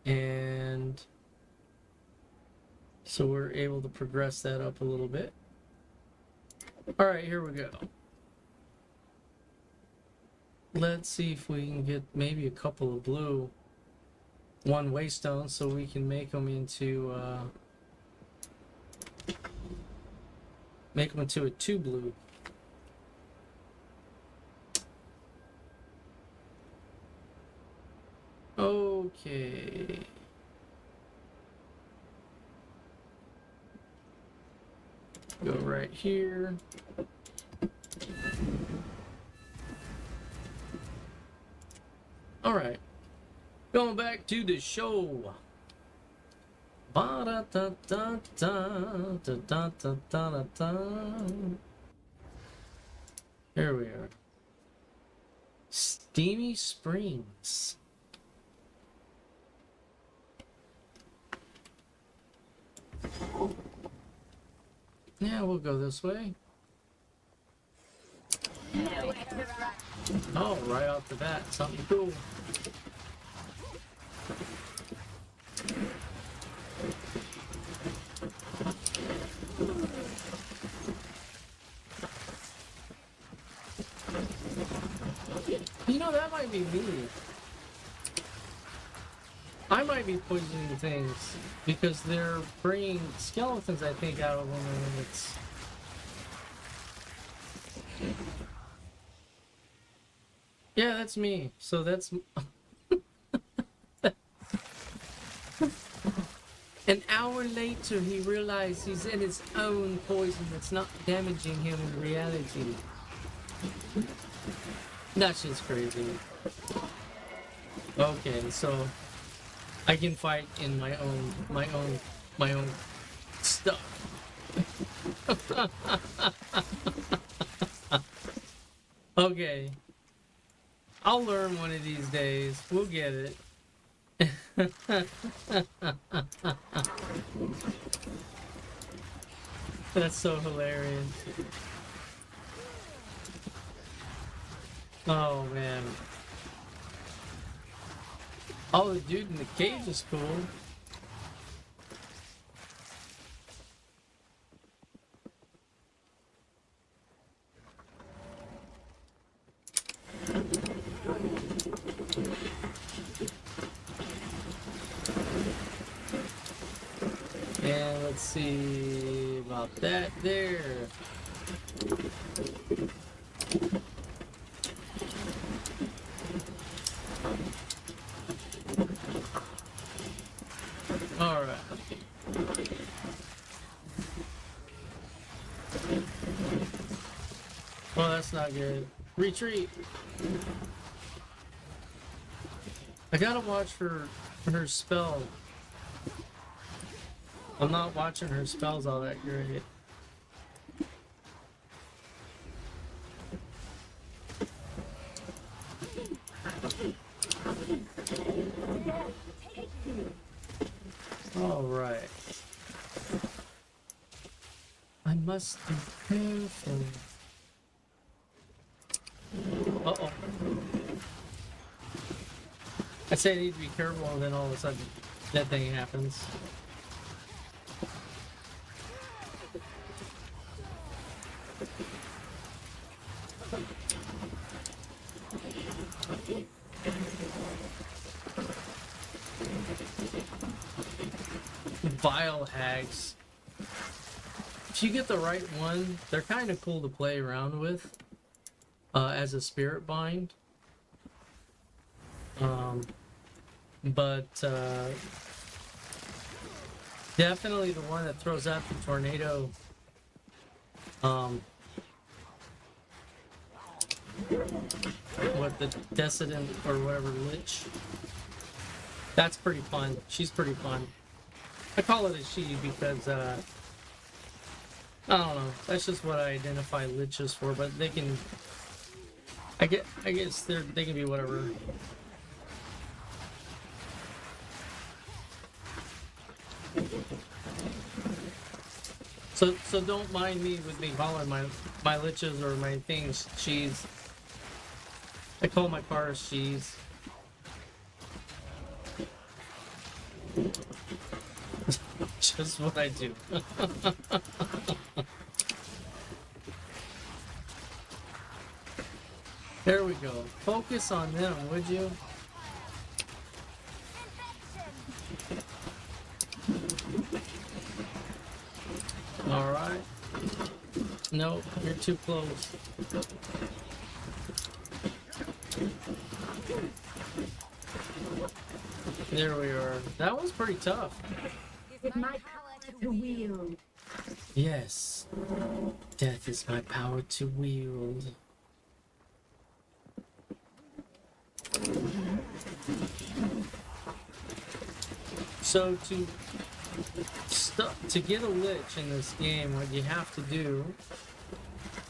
And so we're able to progress that up a little bit. Alright, here we go. Let's see if we can get maybe a couple of blue 1 waystone so we can make them into a 2 blue. Okay. Go right here. All right. Going back to the show. Here we are. Steamy Springs. Yeah, we'll go this way. Oh, right off the bat, something cool. You know, that might be me. I might be poisoning things because they're bringing skeletons, I think, out of them, and it's... Yeah, that's me. So that's... An hour later, he realized he's in his own poison that's not damaging him in reality. That's just crazy. Okay, so I can fight in my own stuff. Okay. I'll learn one of these days. We'll get it. That's so hilarious. Oh man. Oh, the dude in the cage is cool. And let's see about that there. All right. Well, that's not good. Retreat. I gotta watch her spell. I'm not watching her spells all that great. All right. I must be careful. Uh-oh. I say I need to be careful, and then all of a sudden, that thing happens. Vile hags. If you get the right one, they're kind of cool to play around with as a spirit bind. But definitely the one that throws out the tornado. What, the Descendant or whatever, Lich. That's pretty fun. She's pretty fun. I call it a she because I don't know. That's just what I identify liches for. But they can. I guess they can be whatever. So don't mind me with me calling my liches or my things she's. I call my cars she's. Just what I do. There we go. Focus on them, would you? Alright. Nope, you're too close. There we are. That was pretty tough. It's my power to wield. Yes. Death is my power to wield. So to get a Lich in this game, what you have to do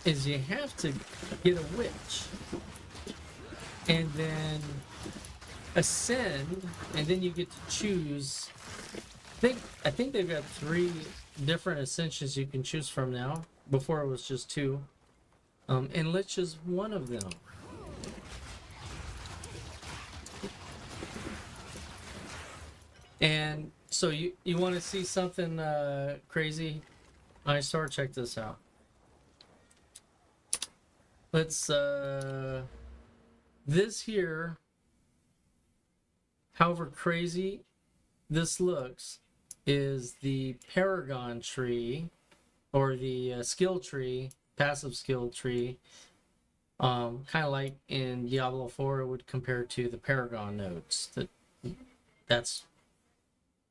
is you have to get a Witch. And then ascend, and then you get to choose. I think they've got 3 different ascensions you can choose from now. Before it was just 2, and Lich is one of them. And so you want to see something crazy? I start. Check this out. Let's this here. However crazy this looks, is the Paragon tree, or the skill tree, passive skill tree. Kind of like in Diablo 4, it would compare to the Paragon nodes. That's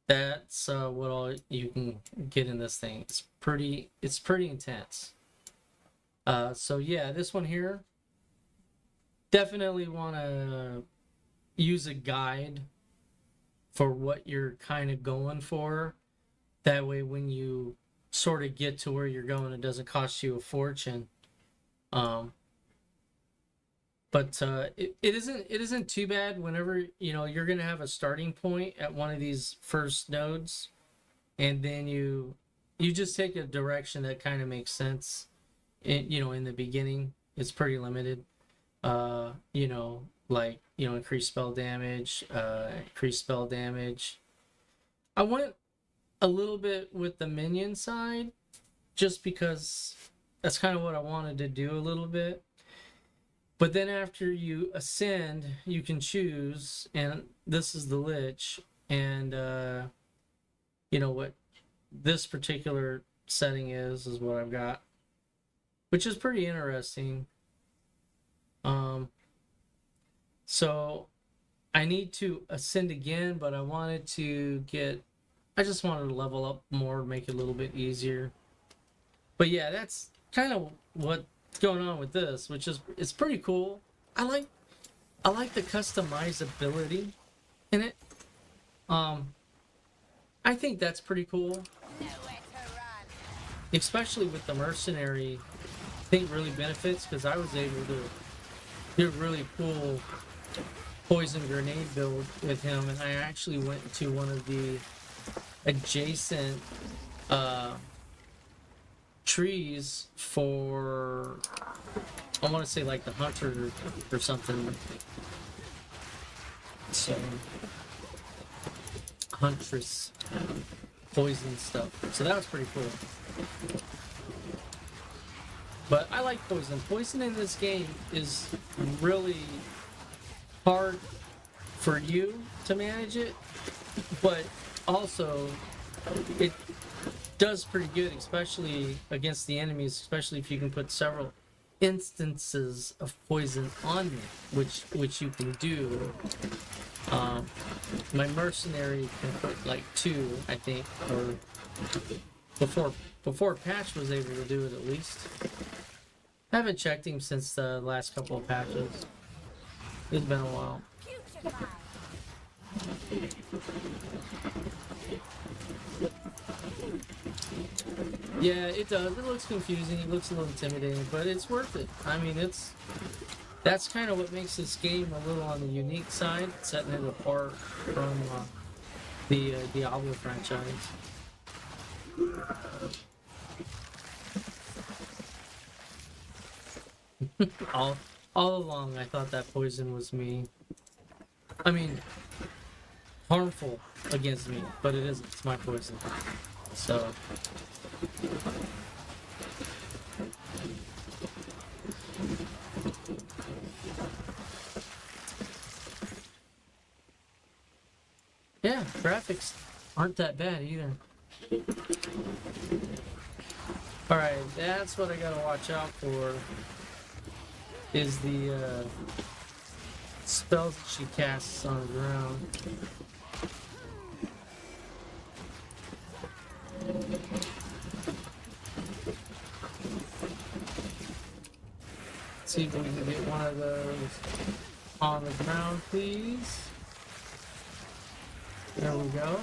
what all you can get in this thing. It's pretty intense. So yeah, this one here, definitely want to use a guide for what you're kind of going for. That way when you sort of get to where you're going, it doesn't cost you a fortune. But it isn't too bad whenever you're gonna have a starting point at one of these first nodes, and then you just take a direction that kind of makes sense. In the beginning, it's pretty limited. Increase spell damage, increase spell damage. I went a little bit with the minion side, just because that's kind of what I wanted to do a little bit. But then after you ascend, you can choose, and this is the Lich, and what this particular setting is what I've got, which is pretty interesting. So I need to ascend again, but I just wanted to level up more, make it a little bit easier. But yeah, that's kind of what's going on with this, which is, it's pretty cool. I like the customizability in it. I think that's pretty cool. Especially with the mercenary, I think really benefits, because I was able to do a really cool poison grenade build with him, and I actually went to one of the adjacent trees for, I want to say like the hunter or something. So huntress poison stuff. So that was pretty cool. But I like poison. Poison in this game is really hard for you to manage it, but also it does pretty good, especially against the enemies, especially if you can put several instances of poison on them, which you can do. My mercenary can put like 2, I think, or before Patch was able to do it at least. I haven't checked him since the last couple of patches. It's been a while. Yeah, it does. It looks confusing. It looks a little intimidating, but it's worth it. I mean, that's kind of what makes this game a little on the unique side, setting it apart from the Diablo franchise. All along, I thought that poison was me. I mean, harmful against me, but it isn't. It's my poison. So. Yeah, graphics aren't that bad either. Alright, that's what I gotta watch out for. Is the spells that she casts on the ground. See if we can get one of those on the ground, please. There we go.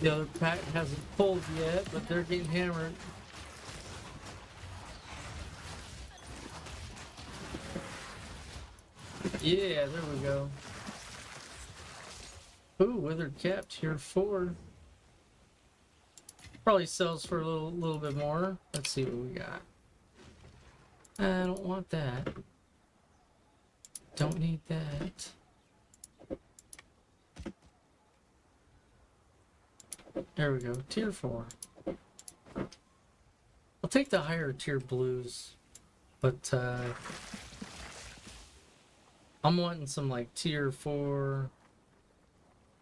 The other pack hasn't pulled yet, but they're getting hammered. Yeah, there we go. Ooh, withered cap tier 4. Probably sells for a little bit more. Let's see what we got. I don't want that. Don't need that. There we go, tier 4. I'll take the higher tier blues, but I'm wanting some like tier 4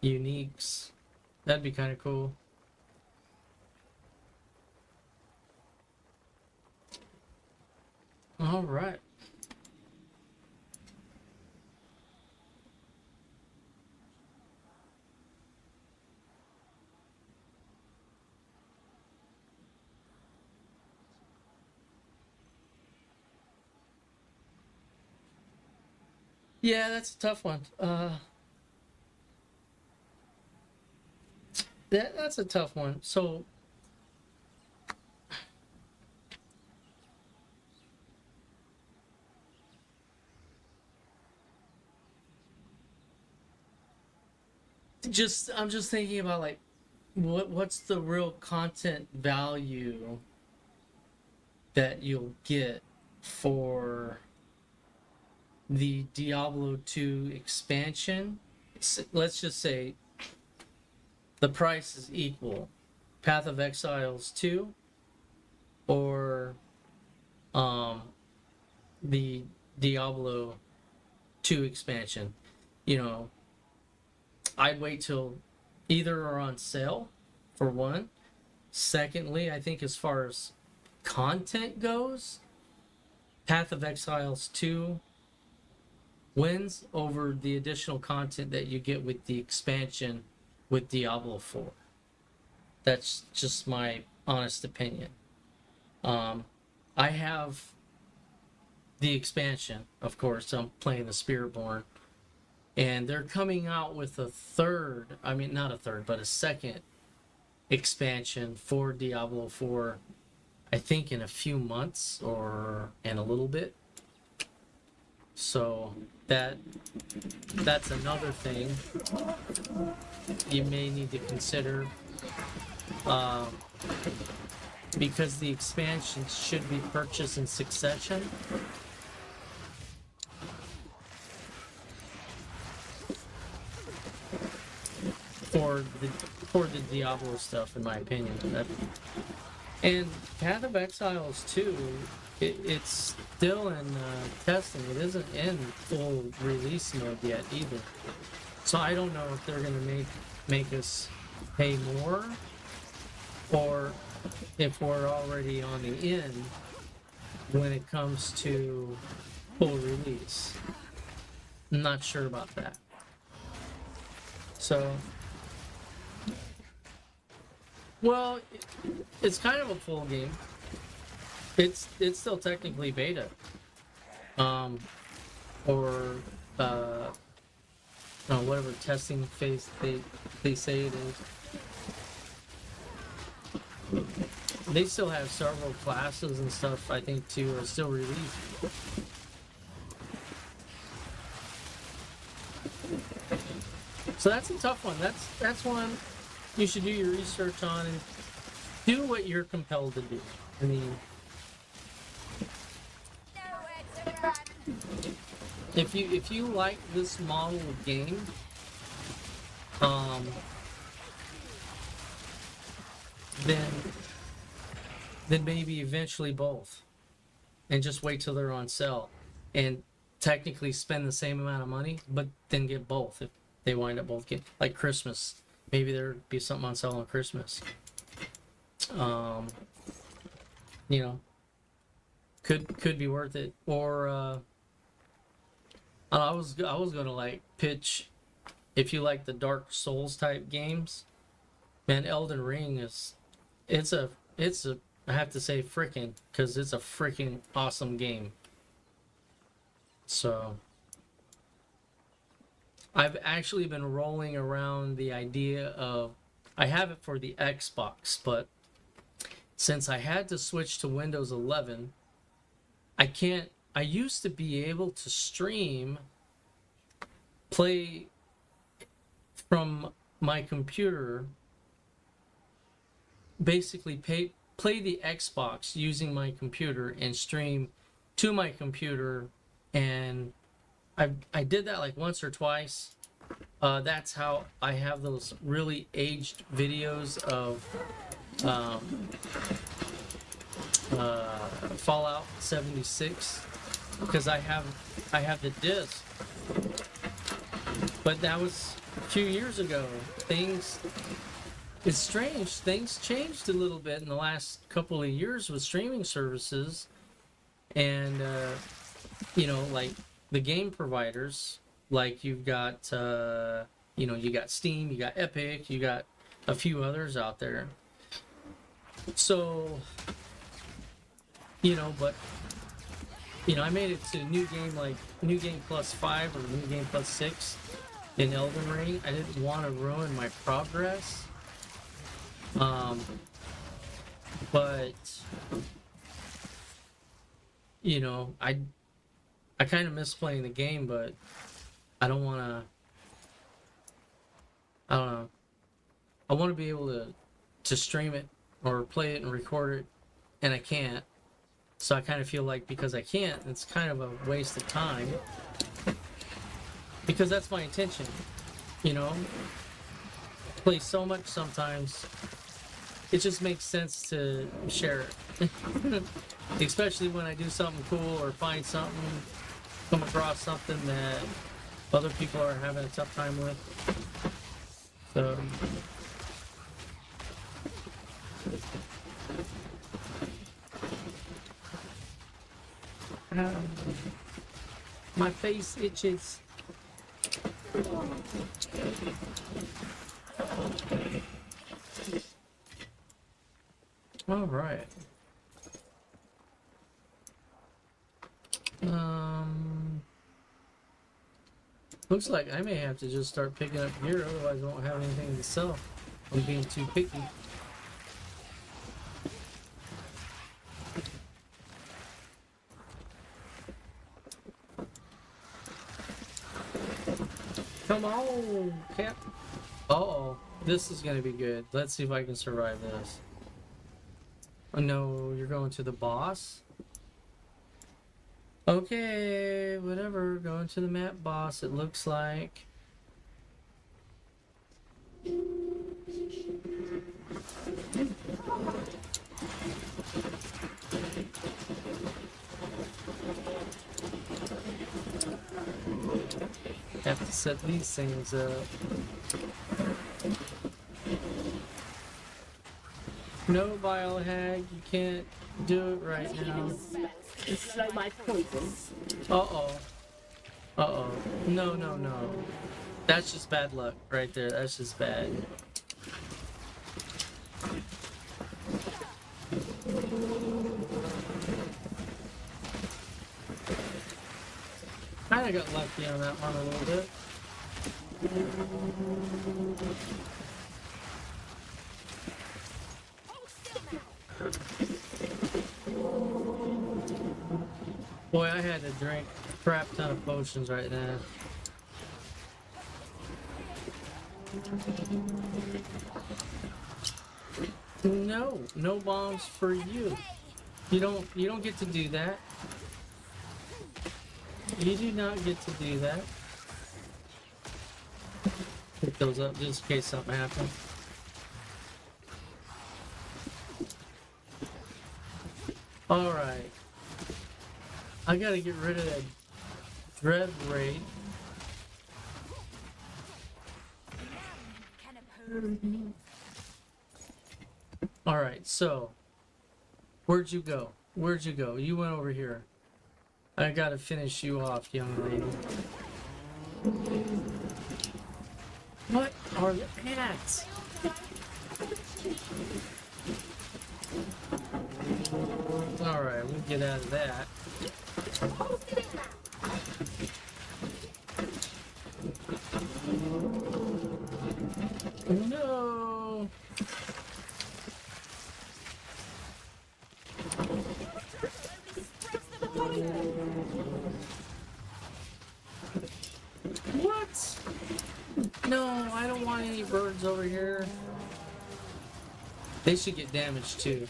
uniques. That'd be kind of cool. All right. Yeah, that's a tough one. That's a tough one. So I'm just thinking about like what's the real content value that you'll get for the Diablo 2 expansion. Let's just say the price is equal. Path of Exiles 2 or the Diablo 2 expansion. You know, I'd wait till either are on sale, for one. Secondly, I think as far as content goes, Path of Exiles 2 wins over the additional content that you get with the expansion with Diablo 4. That's just my honest opinion. I have the expansion, of course. I'm playing the Spiritborn. And they're coming out with a third, I mean, not a third, but a second expansion for Diablo 4, I think in a few months or in a little bit. So that's another thing you may need to consider, because the expansions should be purchased in succession. For the Diablo stuff, in my opinion. And Path of Exiles 2, it's still in testing. It isn't in full release mode yet either. So I don't know if they're going to make us pay more, or if we're already on the end when it comes to full release. I'm not sure about that. So, well, it's kind of a full game. It's still technically beta, or whatever testing phase they say it is. They still have several classes and stuff, I think, too, are still released. So that's a tough one. That's one you should do your research on and do what you're compelled to do. I mean, if you like this model of game, then maybe eventually both, and just wait till they're on sale, and technically spend the same amount of money, but then get both if they wind up both getting, like Christmas. Maybe there'd be something on sale on Christmas. could be worth it. Or I was gonna like pitch, if you like the Dark Souls type games, man, Elden Ring is it's a I have to say frickin', because it's a freaking awesome game. So I've actually been rolling around the idea of, I have it for the Xbox, but since I had to switch to Windows 11, I used to be able to stream, play from my computer, basically play the Xbox using my computer and stream to my computer, and I did that like once or twice. That's how I have those really aged videos of Fallout 76, because I have the disc. But that was a few years ago. It's strange. Things changed a little bit in the last couple of years with streaming services, and like the game providers. Like you've got you got Steam, you got Epic, you got a few others out there. So but I made it to new game plus 5 or new game plus 6 in Elden Ring. I didn't want to ruin my progress. But I kind of miss playing the game, but I don't want to. I don't know. I want to be able to stream it or play it and record it, and I can't. So I kind of feel like because I can't, it's kind of a waste of time. Because that's my intention, Play so much sometimes. It just makes sense to share it. Especially when I do something cool or find something, come across something that other people are having a tough time with. So my face itches. All right. Looks like I may have to just start picking up gear, otherwise I won't have anything to sell. I'm being too picky. Come on, Cap. Uh-oh. This is gonna be good. Let's see if I can survive this. Oh no, you're going to the boss? Okay, whatever. Going to the map boss, it looks like. Have to set these things up. No, Biohag, you can't do it right now. Slow my poison. Uh-oh. Uh-oh. No, no, no. That's just bad luck right there. That's just bad. Kinda got lucky on that one a little bit. Boy, I had to drink a crap ton of potions right now. No, no bombs for you. You don't get to do that. You do not get to do that. Pick those up just in case something happens. Alright. I gotta get rid of that dread rate. Alright, so where'd you go? Where'd you go? You went over here. I gotta finish you off, young lady. What are the ants? Alright, we'll get out of that. No! What? No, I don't want any birds over here. They should get damaged too.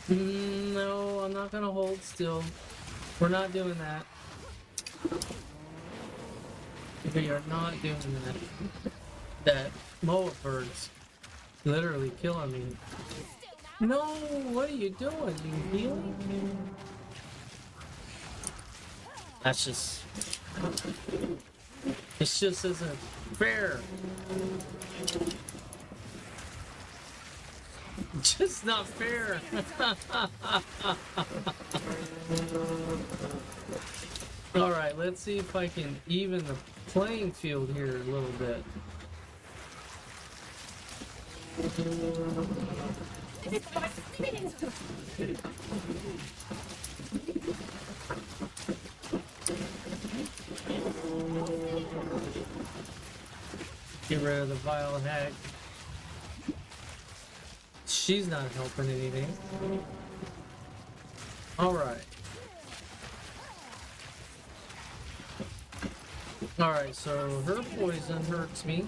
No, I'm not gonna hold still. We're not doing that. We are not doing that. That moa bird's literally killing me. No, what are you doing? You healing? That's just... It just isn't fair. Just not fair. Alright, let's see if I can even the playing field here a little bit. Get rid of the vile hag. She's not helping anything. Alright. Alright, so her poison hurts me.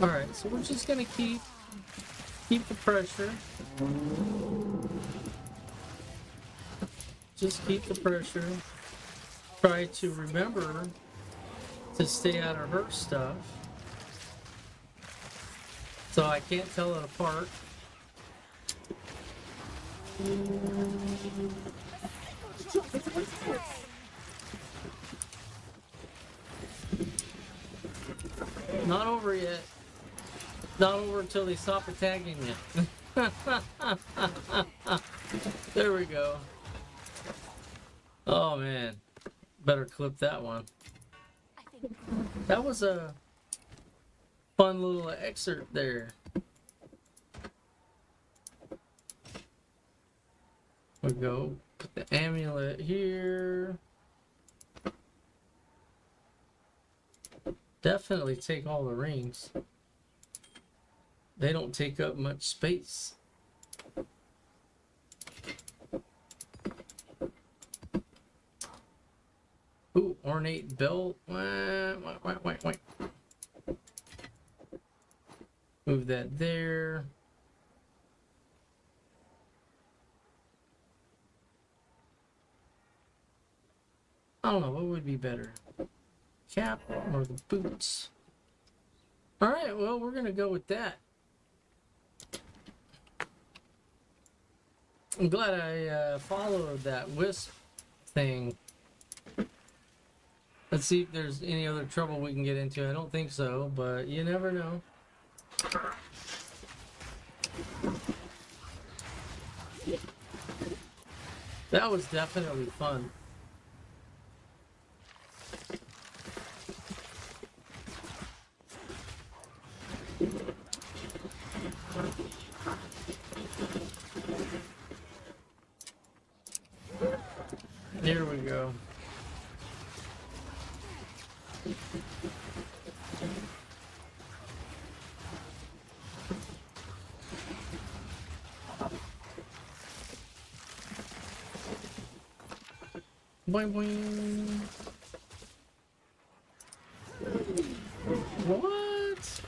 Alright, so we're just gonna keep the pressure. Just keep the pressure. Try to remember to stay out of her stuff. So I can't tell it apart. Not over yet. Not over until they stop attacking you. There we go. Oh man. Better clip that one. That was a fun little excerpt there. We go put the amulet here. Definitely take all the rings. They don't take up much space. Ooh, ornate belt. Wait. Move that there. I don't know, what would be better? Cap or the boots? Alright, well, we're gonna go with that. I'm glad I followed that wisp thing. Let's see if there's any other trouble we can get into. I don't think so, but you never know. That was definitely fun. Here we go. Boing boing. What?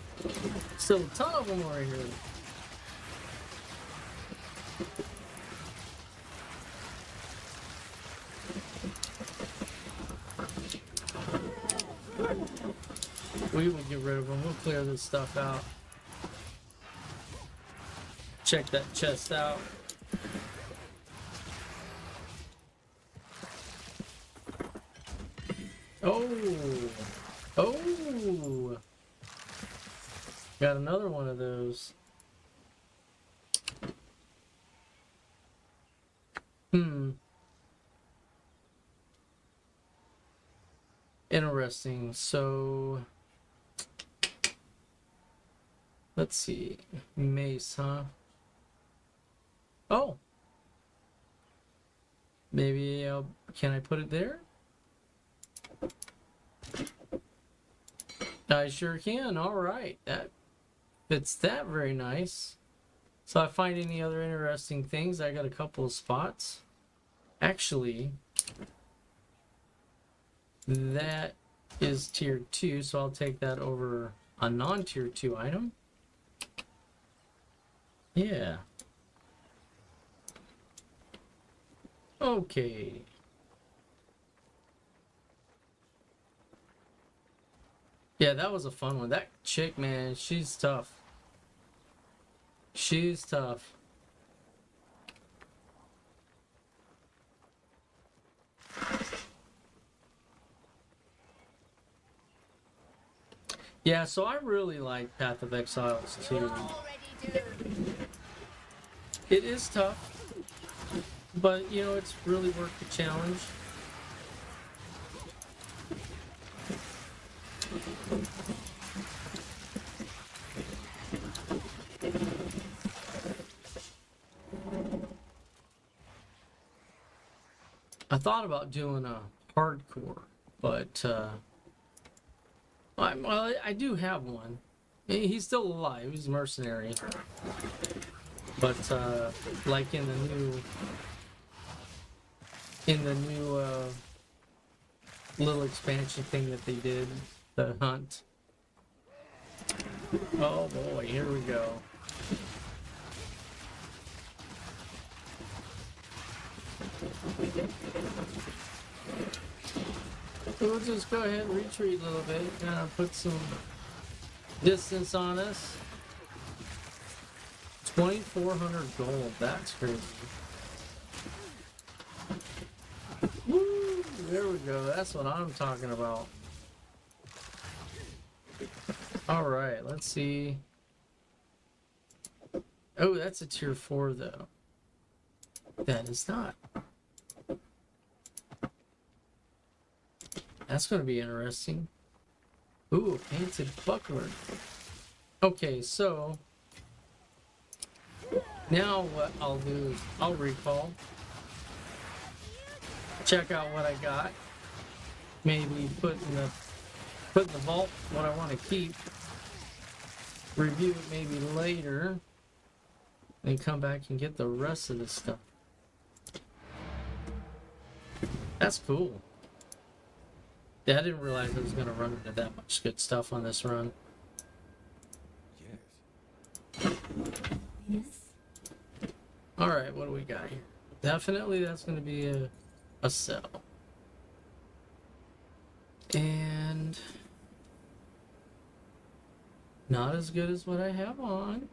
Still a ton of them right here. We will get rid of them. We'll clear this stuff out. Check that chest out. Oh. Oh. Got another one of those. Interesting. So, let's see. Mace, huh? Oh. Maybe can I put it there? I sure can. All right. That fits that very nice. So I find any other interesting things. I got a couple of spots. Actually, that is tier 2, so I'll take that over a non-tier 2 item. Yeah. Okay. Yeah, that was a fun one. That chick, man, she's tough. She's tough. Yeah, so I really like Path of Exiles too. It is tough, but you know, it's really worth the challenge. I thought about doing a hardcore, but I do have one. He's still alive. He's a mercenary, but like in the new little expansion thing that they did, the hunt. Oh boy, here we go. We'll just go ahead and retreat a little bit, kind of put some distance on us. 2,400 gold, that's crazy. Woo, there we go, that's what I'm talking about. Alright, let's see. Oh, that's a tier 4 though. That is not. That's going to be interesting. Ooh, a painted buckler. Okay, so now what I'll do is I'll recall, check out what I got, maybe put in the vault what I want to keep, review it maybe later, and come back and get the rest of the stuff. That's cool. Yeah, I didn't realize I was going to run into that much good stuff on this run. Yes. Alright, what do we got here? Definitely that's going to be a sell. And not as good as what I have on.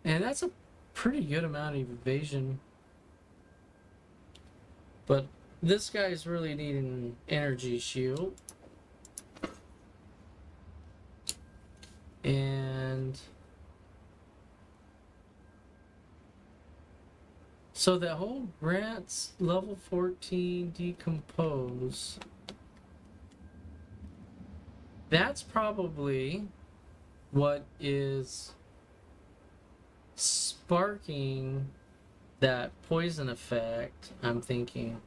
And that's a pretty good amount of evasion. But this guy's really needing energy shield. And so that whole grants level 14 decompose. That's probably what is sparking that poison effect, I'm thinking.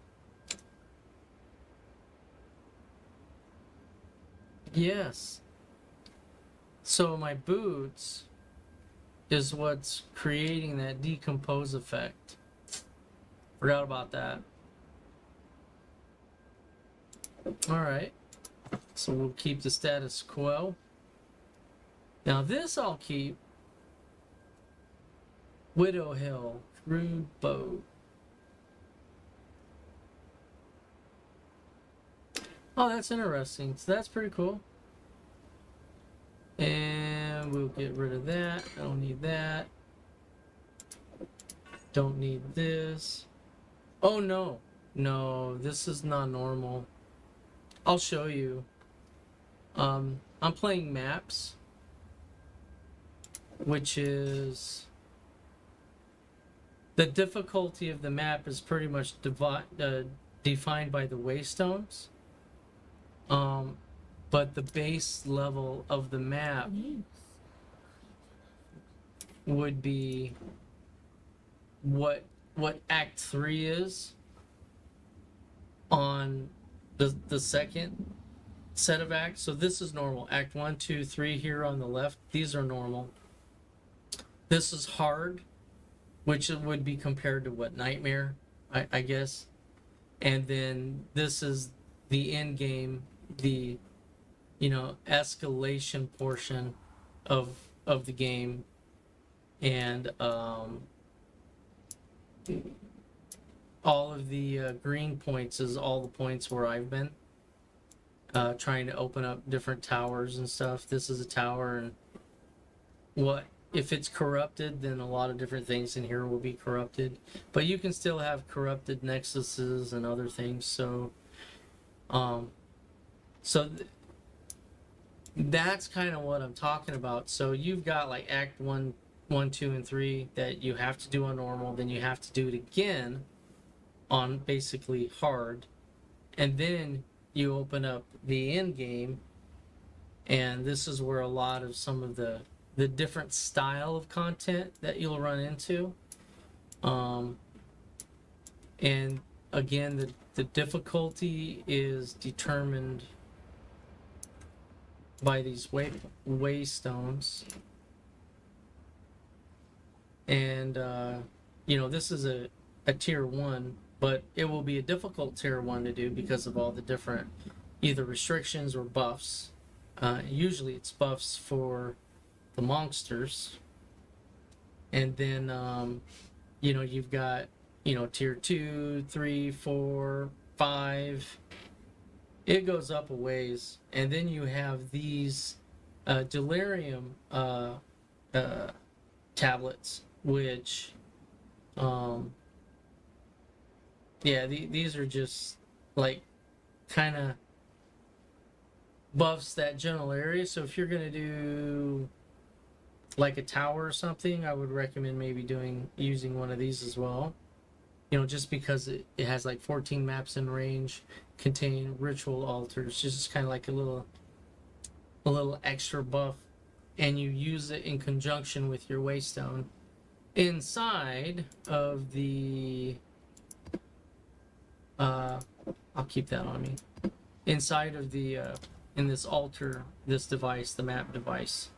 Yes. So my boots is what's creating that decompose effect. Forgot about that. Alright. So we'll keep the status quo. Now this I'll keep. Widow Hill, crude bow. Oh, that's interesting. So that's pretty cool. And we'll get rid of that. I don't need that. Don't need this. Oh no. no, this is not normal. I'll show you. I'm playing maps, which is the difficulty of the map is pretty much defined by the waystones. But the base level of the map would be what Act 3 is on the second set of acts. So this is normal. Act 1, 2, 3 here on the left. These are normal. This is hard, which would be compared to what, Nightmare, I guess. And then this is the end game, the escalation portion of the game. And all of the green points is all the points where I've been trying to open up different towers and stuff. This is a tower, and what if it's corrupted, then a lot of different things in here will be corrupted, but you can still have corrupted nexuses and other things. So that's kind of what I'm talking about. So you've got like Act 1, 2, and 3 that you have to do on normal, then you have to do it again on basically hard, and then you open up the end game, and this is where a lot of some of the different style of content that you'll run into. And again, the difficulty is determined by these waystones. And this is a tier 1, but it will be a difficult tier 1 to do because of all the different either restrictions or buffs. Usually it's buffs for the monsters. And then you've got tier 2, 3, 4, 5. It goes up a ways. And then you have these delirium tablets, which these are just like kind of buffs that general area. So if you're gonna do like a tower or something, I would recommend maybe using one of these as well. Just because it has like 14 maps in range, contain ritual altars, just kind of like a little extra buff, and you use it in conjunction with your waystone inside of the I'll keep that on me. Inside of the in this altar, this device, the map device.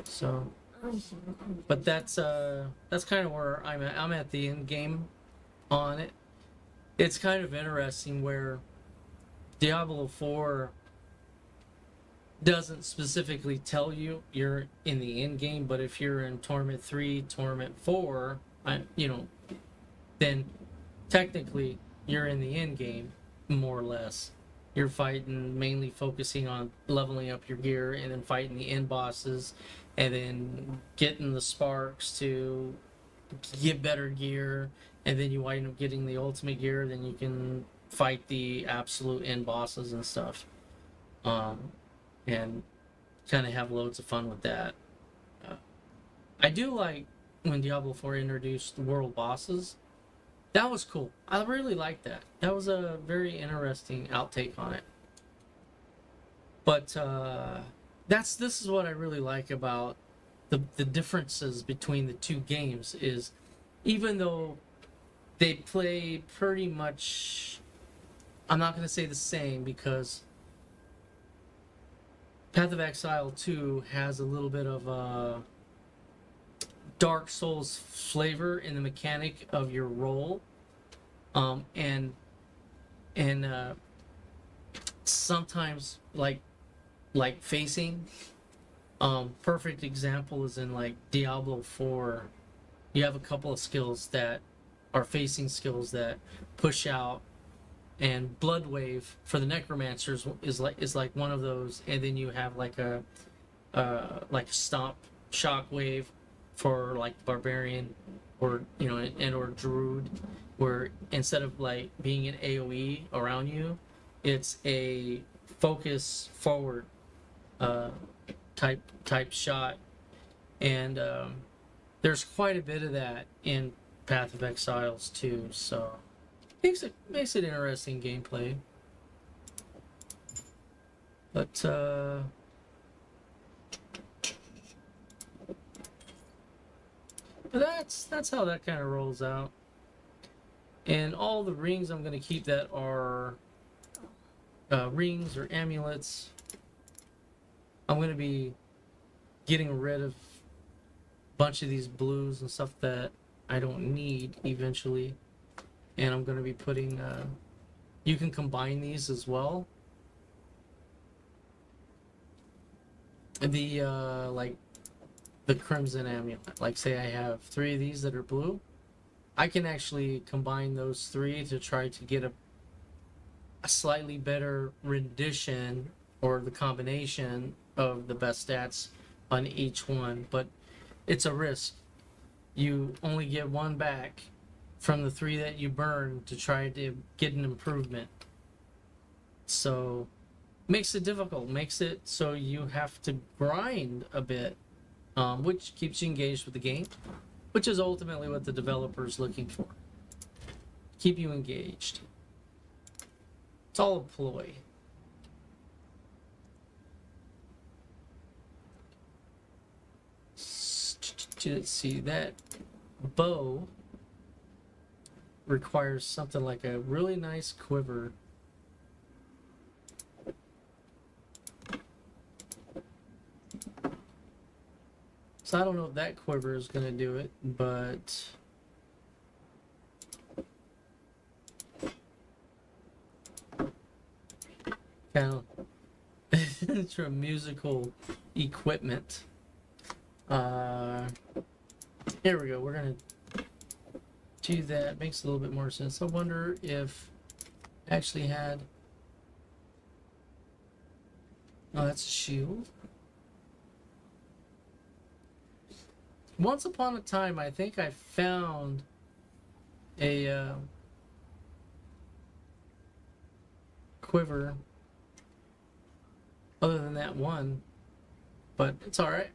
So, but that's kind of where I'm at. I'm at the end game on it. It's kind of interesting where Diablo 4 doesn't specifically tell you you're in the end game, but if you're in Torment 3, Torment 4, then technically you're in the end game, more or less. You're fighting, mainly focusing on leveling up your gear, and then fighting the end bosses, and then getting the sparks to get better gear, and then you wind up getting the ultimate gear, then you can fight the absolute end bosses and stuff. And kind of have loads of fun with that. I do like when Diablo 4 introduced world bosses. That was cool. I really liked that. That was a very interesting outtake on it. But this is what I really like about the differences between the two games is, even though they play pretty much, I'm not going to say the same, because Path of Exile 2 has a little bit of a Dark Souls flavor in the mechanic of your role, and sometimes like facing. Perfect example is in like Diablo 4. You have a couple of skills that are facing skills that push out, and Blood Wave for the Necromancers is like one of those, and then you have like a Stomp Shock Wave for like Barbarian or or Druid, where instead of like being an AoE around you, it's a focus forward uh, type shot, and there's quite a bit of that in Path of Exiles too. So makes it interesting gameplay. But that's how that kind of rolls out. And all the rings I'm going to keep that are rings or amulets. I'm going to be getting rid of a bunch of these blues and stuff that I don't need eventually. And I'm going to be putting... you can combine these as well. The, like, the crimson amulet. Like, say I have 3 of these that are blue. I can actually combine those 3 to try to get a slightly better rendition or the combination of the best stats on each one, but it's a risk. You only get 1 back from the 3 that you burn to try to get an improvement. So makes it difficult, makes it so you have to grind a bit, which keeps you engaged with the game, which is ultimately what the developer's looking for. Keep you engaged. It's all a ploy. Let's see, that bow requires something like a really nice quiver. So I don't know if that quiver is going to do it, but kind of extra musical equipment. Here we go. We're going to do that. Makes a little bit more sense. I wonder if I actually had... Oh, that's a shield. Once upon a time, I think I found a quiver other than that one, but it's all right.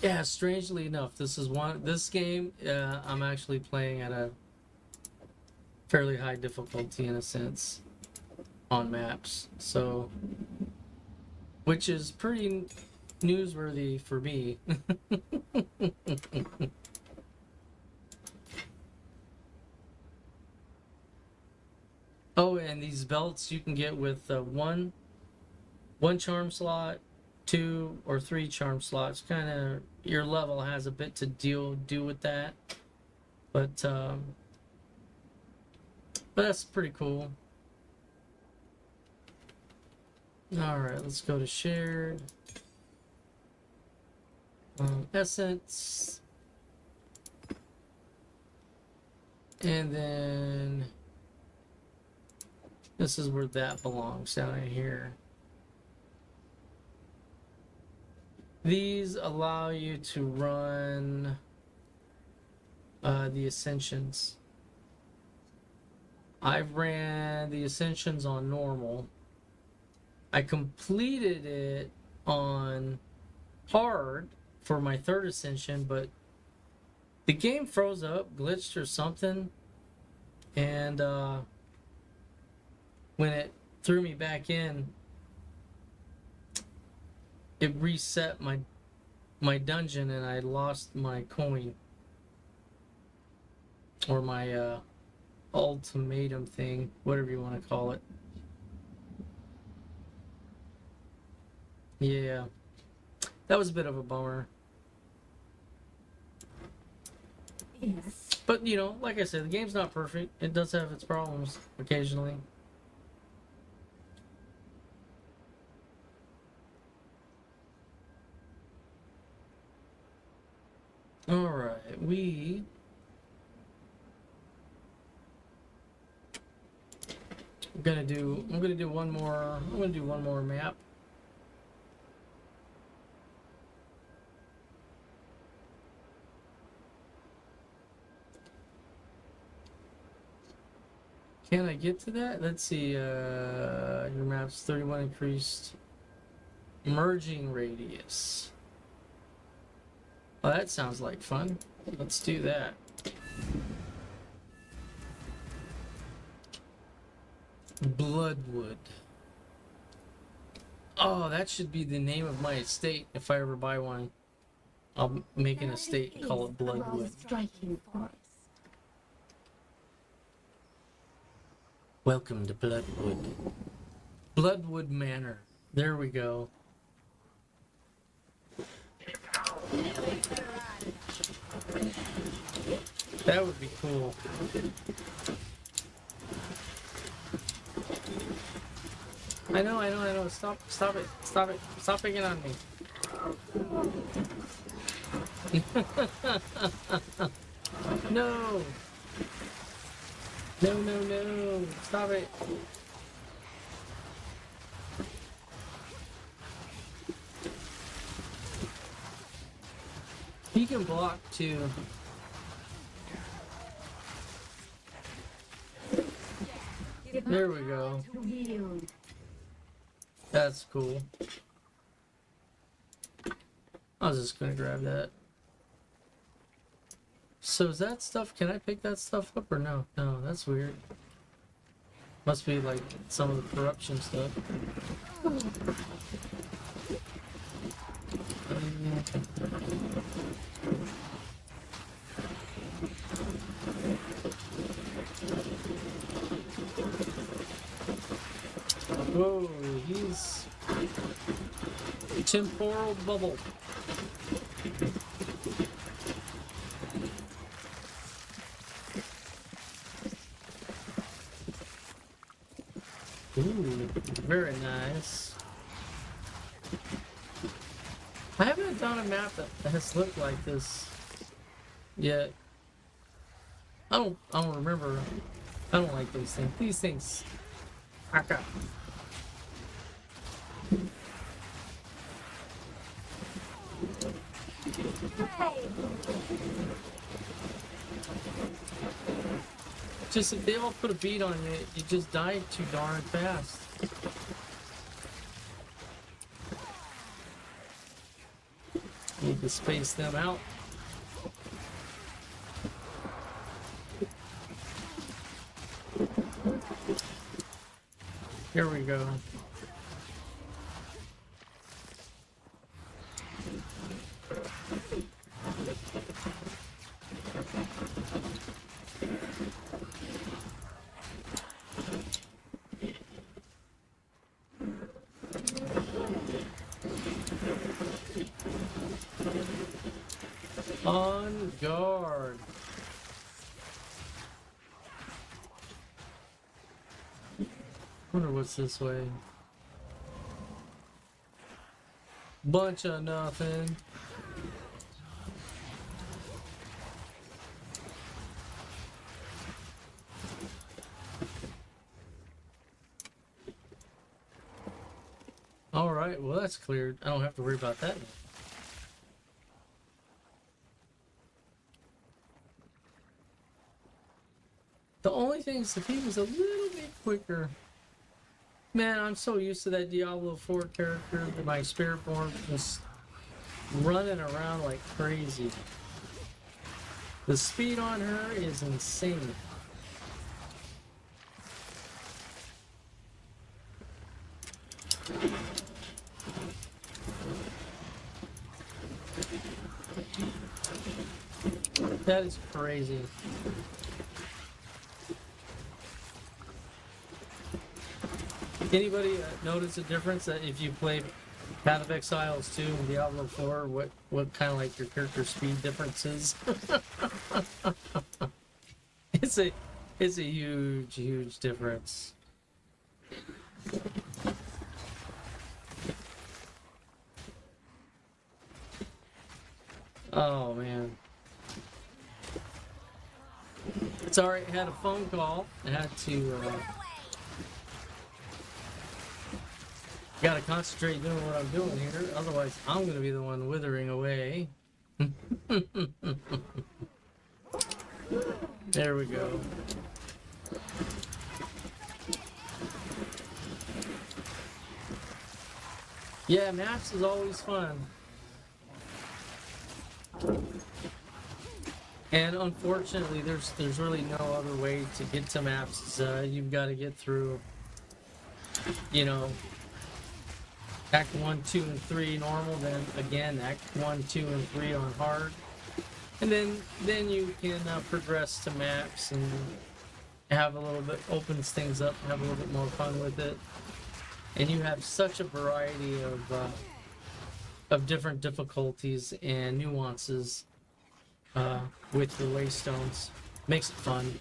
Yeah, strangely enough, this game I'm actually playing at a fairly high difficulty in a sense on maps, so which is pretty newsworthy for me. Oh, and these belts you can get with one charm slot, 2 or 3 charm slots. Kind of your level has a bit to do with that, but that's pretty cool. All right, let's go to shared essence, and then this is where that belongs, down in here. These allow you to run the Ascensions. I've ran the Ascensions on normal. I completed it on hard for my 3rd Ascension, but the game froze up, glitched or something, and when it threw me back in, it reset my dungeon and I lost my coin, or my ultimatum thing, whatever you want to call it. Yeah, that was a bit of a bummer. Yes. But, you know, like I said, the game's not perfect. It does have its problems occasionally. Alright, I'm gonna do one more map. Can I get to that? Let's see. Your map's 31 increased merging radius. Well, that sounds like fun. Let's do that. Bloodwood. Oh, that should be the name of my estate if I ever buy one. I'll make an estate and call it Bloodwood. Striking forest. Welcome to Bloodwood. Bloodwood Manor. There we go. That would be cool. I know. Stop it. Stop picking on me. No. No. Stop it. He can block too. There we go. That's cool. I was just gonna grab that. So is that stuff, can I pick that stuff up or no? No, that's weird. Must be like some of the corruption stuff. Whoa, he's temporal bubble. Ooh, very nice. I haven't done a map that has looked like this yet. I don't remember. I don't like these things. These things. Okay. Just if they all put a beat on you, you just die too darn fast. Need to space them out. Here we go. On guard. Wonder what's this way. Bunch of nothing. All right, well that's cleared. I don't have to worry about that now. The only thing is the game is a little bit quicker. Man, I'm so used to that Diablo 4 character, my spirit form just running around like crazy. The speed on her is insane. That is crazy. Anybody notice a difference that if you play Path of Exiles 2 and Diablo 4, what kind of like your character speed difference is? It's a huge difference. Oh man. Sorry, I had a phone call. I had to gotta concentrate doing what I'm doing here, otherwise I'm gonna be the one withering away. There we go. Yeah, maps is always fun. And unfortunately, there's really no other way to get to maps. You've got to get through, you know, Act 1, 2, and 3 normal, then again Act 1, 2, and 3 on hard. And then you can progress to maps and have a little bit, opens things up, have a little bit more fun with it. And you have such a variety of different difficulties and nuances with the waystones. Makes it fun.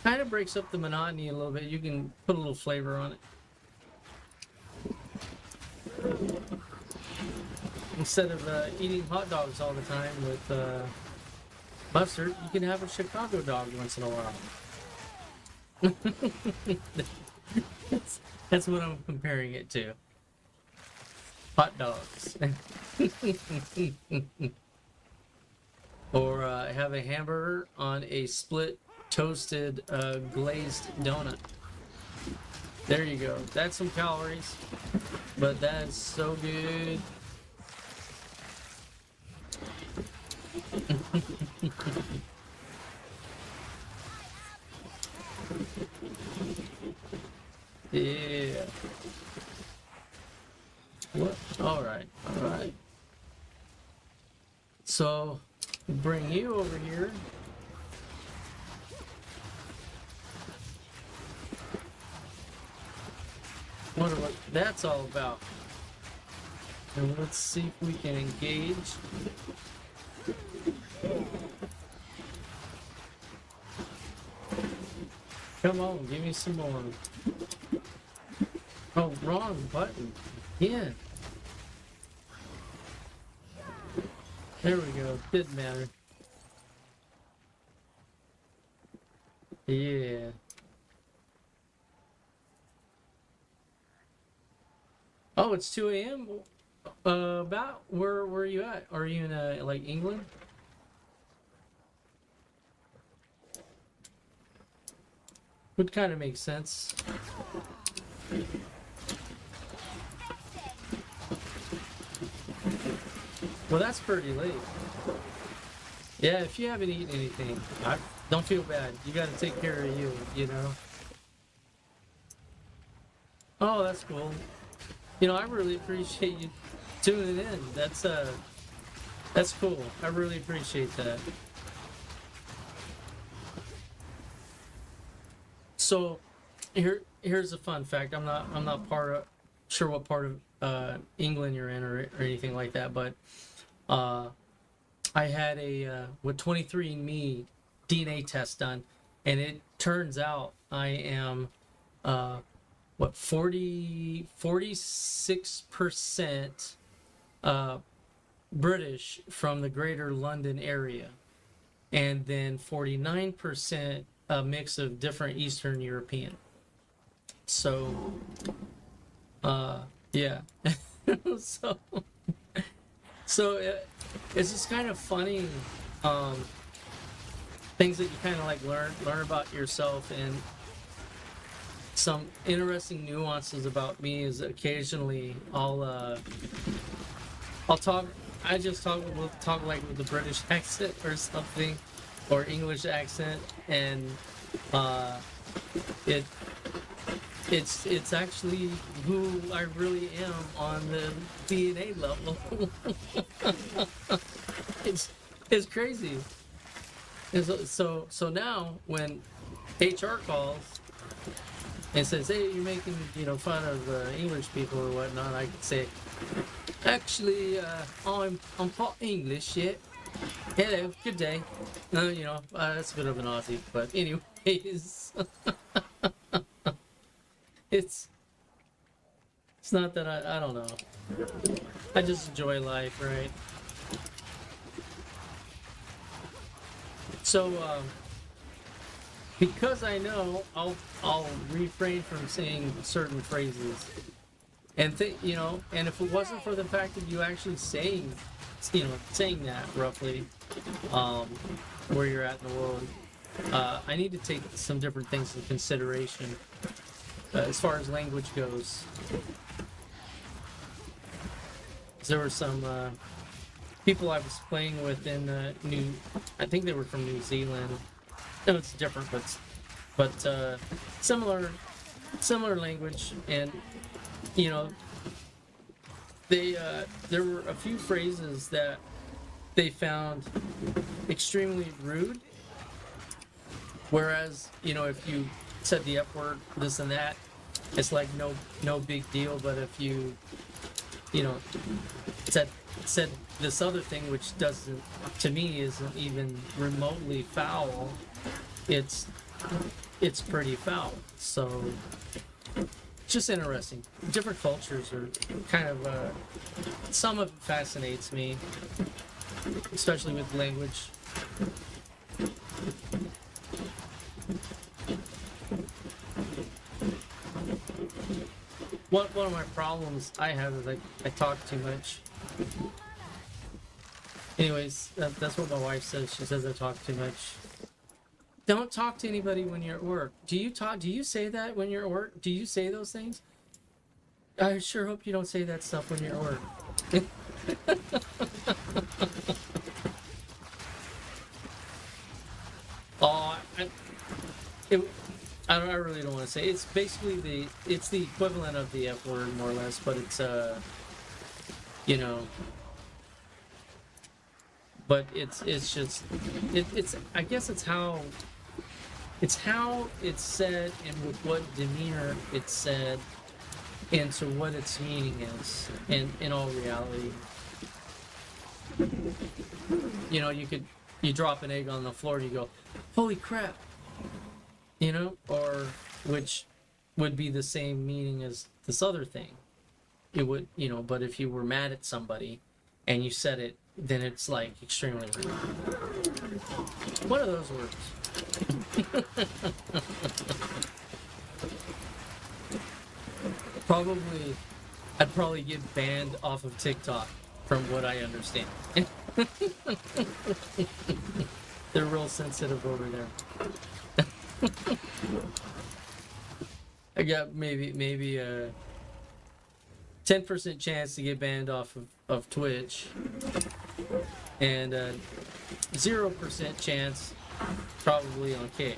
Kind of breaks up the monotony a little bit. You can put a little flavor on it. Instead of eating hot dogs all the time with mustard, you can have a Chicago dog once in a while. that's what I'm comparing it to. Hot dogs. Or have a hamburger on a split toasted glazed donut. There you go. That's some calories, but that is so good. Yeah. What? All right. So, bring you over here. Wonder what that's all about. And let's see if we can engage. Come on, give me some more. Oh, wrong button. Yeah. There we go. Didn't matter. Yeah. Oh, it's 2 a.m. About where are you at? Are you in like England? Would kind of make sense. Well, that's pretty late. Yeah, if you haven't eaten anything, don't feel bad. You got to take care of you, you know. Oh, that's cool. You know, I really appreciate you tuning in. That's cool. I really appreciate that. So, here's a fun fact. I'm not sure what part of England you're in or anything like that, but I had a with 23andMe DNA test done, and it turns out I am 46% British from the greater London area, and then 49% a mix of different Eastern European. So yeah. so it's just kind of funny things that you kind of like learn about yourself, and some interesting nuances about me is occasionally I'll talk. We'll talk like with the British accent or something, or English accent, and it's actually who I really am on the DNA level. it's crazy. And so now when HR calls and says, "Hey, you're making fun of English people or whatnot," I can say, "Actually, I'm part English, yeah. Hello, good day." That's a bit of an Aussie, but anyways, it's not that I don't know. I just enjoy life, right? So because I know, I'll refrain from saying certain phrases, and and if it wasn't for the fact of you actually saying that roughly, where you're at in the world, I need to take some different things into consideration. as far as language goes. There were some people I was playing with in I think they were from New Zealand. No, it's different, but similar language, and you know, they there were a few phrases that they found extremely rude. Whereas, if you said the F word, this and that, it's like no big deal. But if you, said this other thing, which doesn't, to me, isn't even remotely foul, it's pretty foul. So just interesting. Different cultures are kind of some of it fascinates me, especially with language. One of my problems I have is I talk too much. Anyways, that's what my wife says. She says I talk too much. Don't talk to anybody when you're at work. Do you say that when you're at work? Do you say those things? I sure hope you don't say that stuff when you're at work. Oh, I really don't want to say. It's basically it's the equivalent of the F word, more or less, but it's but it's just it's I guess it's how it's said, and with what demeanor it's said, and to what its meaning is in all reality. You drop an egg on the floor and you go, holy crap, or which would be the same meaning as this other thing. It would, but if you were mad at somebody and you said it, then it's like extremely rude. What are those words? I'd probably get banned off of TikTok from what I understand. They're real sensitive over there. I got maybe a 10% chance to get banned off of Twitch, and 0% chance probably on Kick.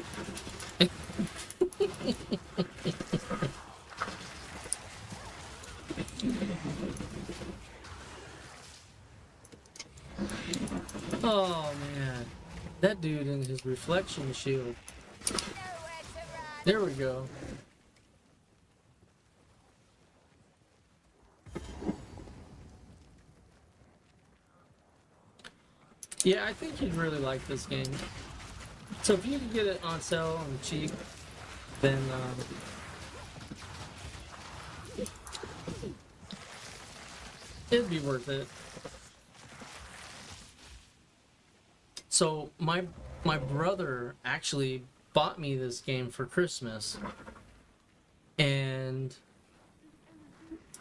Oh man, that dude in his reflection shield. There we go. Yeah, I think you'd really like this game. So if you can get it on sale and cheap, then it'd be worth it. So my brother actually bought me this game for Christmas, and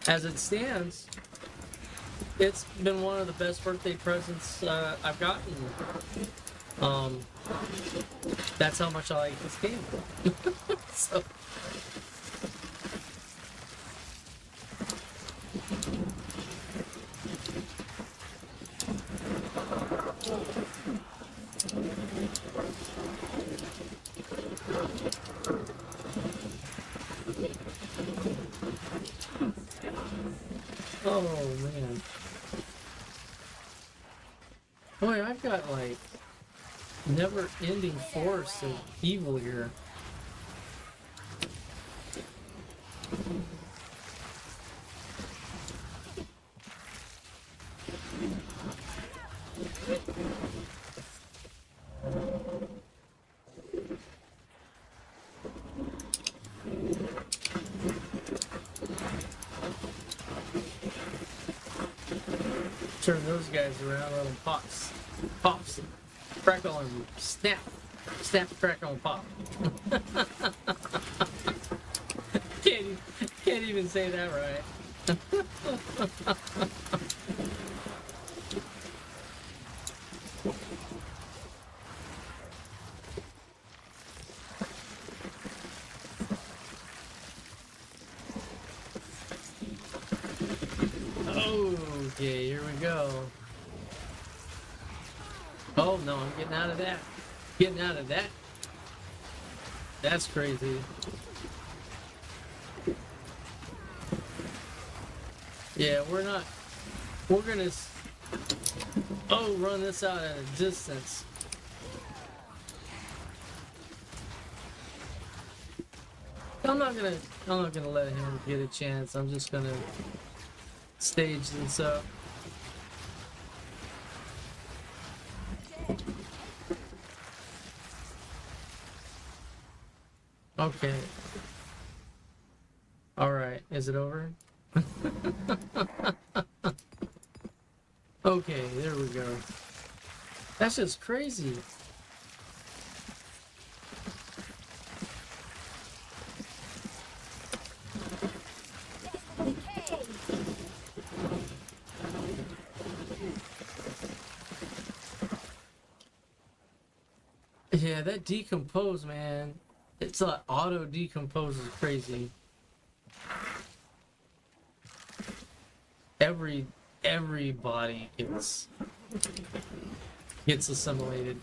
as it stands, it's been one of the best birthday presents I've gotten. That's how much I like this game. So. Oh man. Boy, I've got like never-ending force of evil here. Turn those guys around, let them pops, crackle and snap, crackle and pop. Can't even say that right. Okay, here we go. Oh no, I'm getting out of that. Getting out of that. That's crazy. Yeah, we're not. We're gonna. Oh, run this out at a distance. I'm not gonna let him get a chance. I'm just gonna stage this up. Okay. All right. Is it over? Okay, there we go. That's just crazy. Yeah, that decompose, man. It's like auto decompose is crazy. Every body gets assimilated.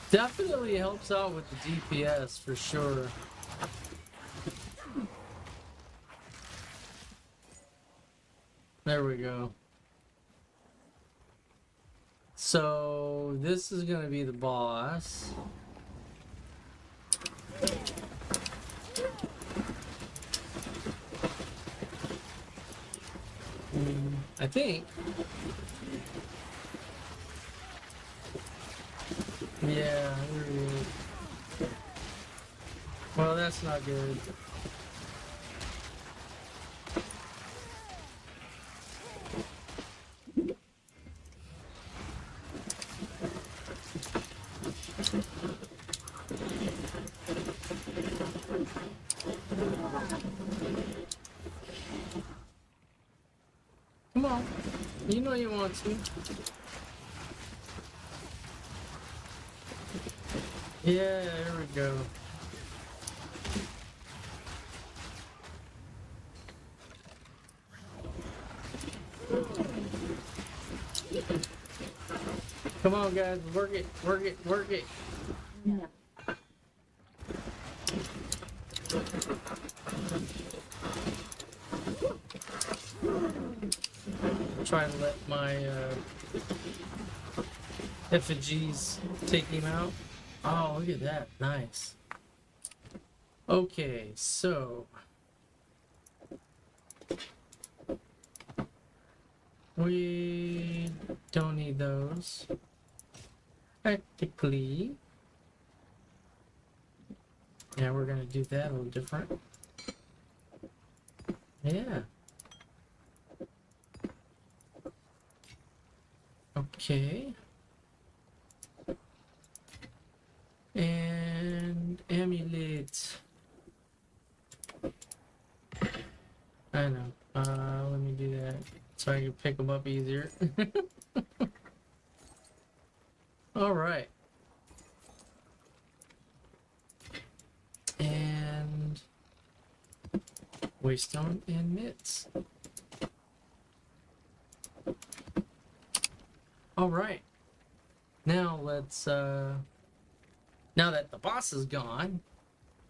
Definitely helps out with the DPS for sure. There we go. So this is gonna be the boss. I think. Yeah. Well, that's not good. Come on. You know you want to. Yeah, there we go. Come on, guys. Work it, work it, work it. No. Try to let my effigies take him out. Oh, look at that. Nice. Okay, so we don't need those. Practically. Yeah, we're gonna do that a little different. Yeah. Okay. And amulet. I know. Let me do that so I can pick them up easier. All right. And waystone and mitts. All right. Now let's now that the boss is gone,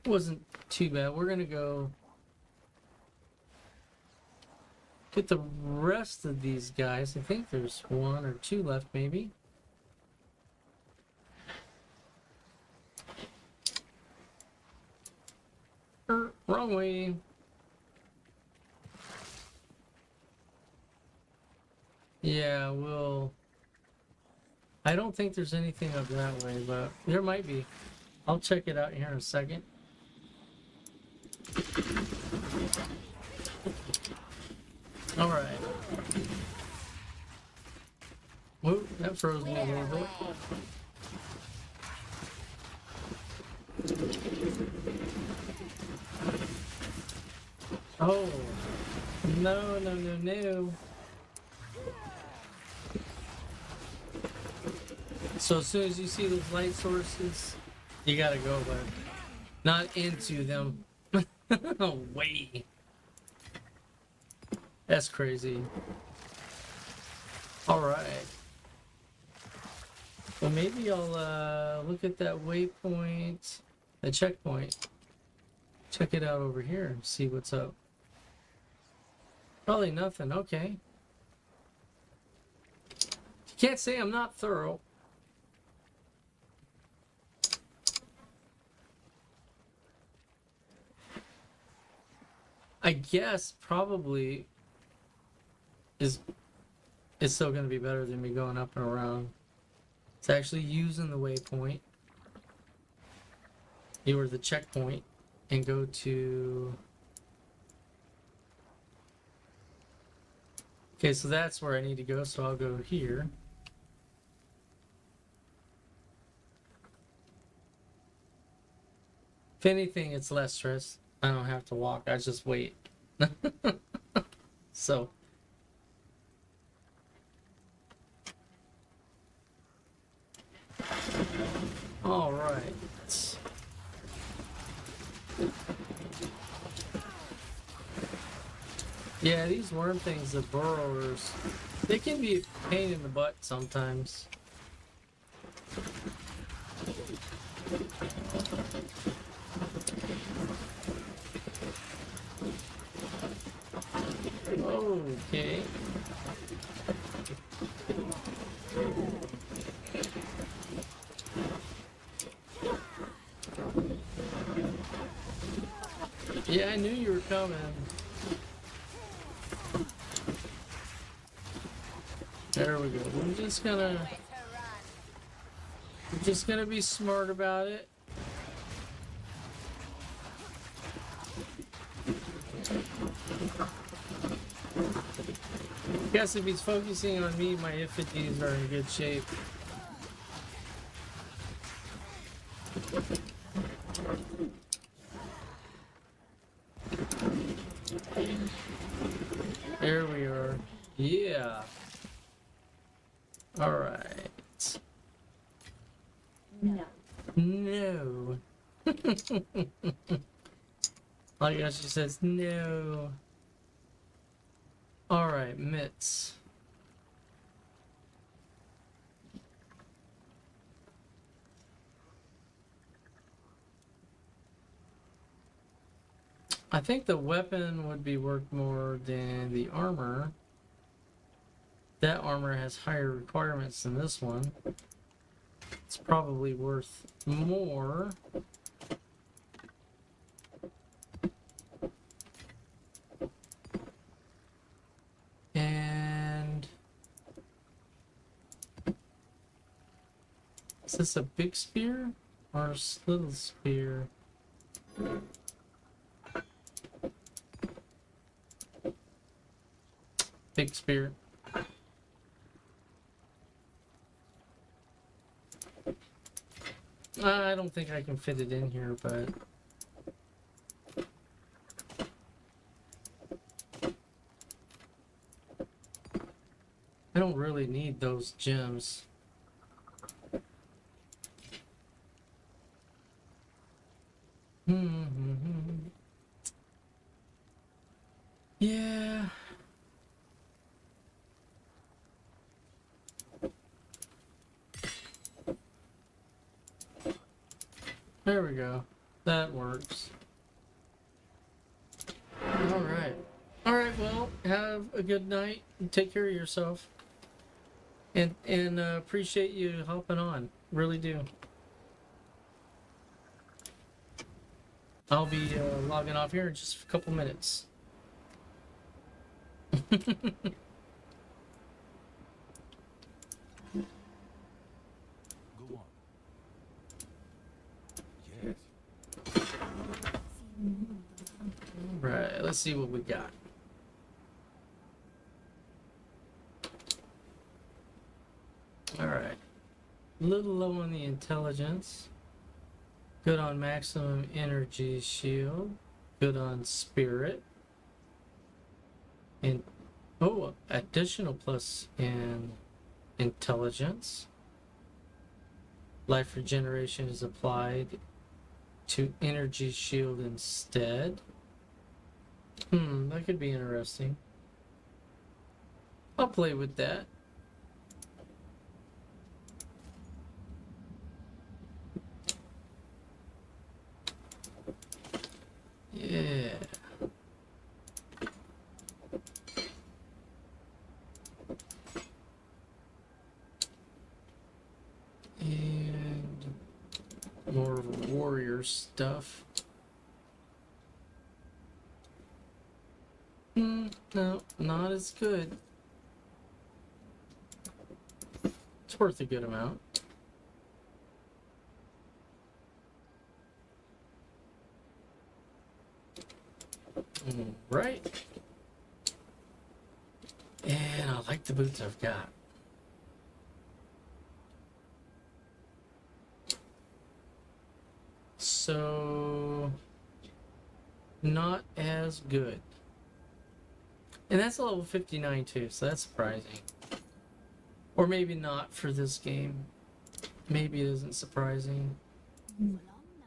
it wasn't too bad. We're gonna go get the rest of these guys. I think there's one or two left, maybe. Wrong way. Yeah, we'll. I don't think there's anything up that way, but there might be. I'll check it out here in a second. All right. Whoop, that froze me a little bit. Oh, no, no, no, no. So as soon as you see those light sources, you gotta go, but not into them. No way. That's crazy. Alright. Well, maybe I'll look at that waypoint, the checkpoint. Check it out over here and see what's up. Probably nothing. Okay. Can't say I'm not thorough. I guess probably is still going to be better than me going up and around. It's actually using the waypoint. You were the checkpoint and go to. Okay, so that's where I need to go, so I'll go here. If anything, it's less stress. I don't have to walk, I just wait. So. All right. Yeah, these worm things, the burrowers, they can be a pain in the butt sometimes. Okay. Yeah, I knew you were coming. There we go. We're just gonna be smart about it. Guess if he's focusing on me, my effigies are in good shape. There we are. Yeah. All right. No. No. I guess she says no. All right, mitts. I think the weapon would be worth more than the armor. That armor has higher requirements than this one. It's probably worth more. And is this a big spear or a little spear? Big spear. I don't think I can fit it in here, but I don't really need those gems. Yeah. There we go. That works. All right. All right. Well, have a good night. Take care of yourself. And appreciate you hopping on. Really do. I'll be logging off here in just a couple minutes. Go on. Yes. Right. Let's see what we got. All right. A little low on the intelligence. Good on maximum energy shield. Good on spirit. And oh, additional plus in intelligence. Life regeneration is applied to energy shield instead. That could be interesting. I'll play with that. Yeah. And more warrior stuff. No, not as good. It's worth a good amount. Right. And I like the boots I've got. So, not as good. And that's a level 59 too, so that's surprising. Or maybe not for this game. Maybe it isn't surprising. Move along now.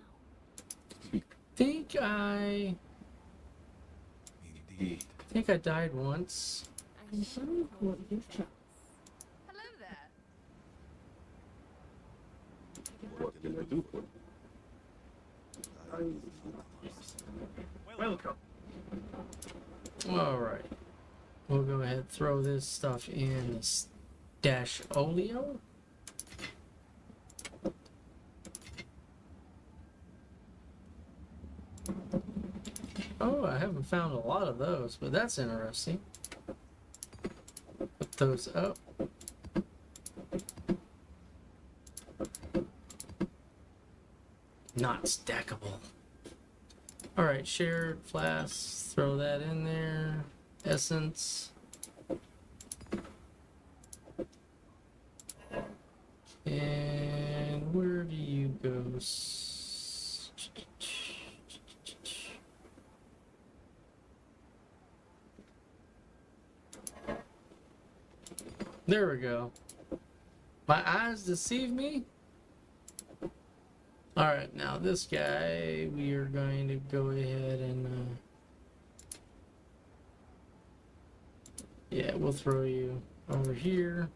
Indeed. think I died once. I'm coming for your trust. Hello there. What can I do for you? Welcome. Alright. We'll go ahead and throw this stuff in the stash oleo. Oh, I haven't found a lot of those, but that's interesting. Put those up. Not stackable. Alright, shared flasks, throw that in there. Essence. And where do you go? There we go. My eyes deceive me. Alright, now this guy, we are going to go ahead and yeah, we'll throw you over here.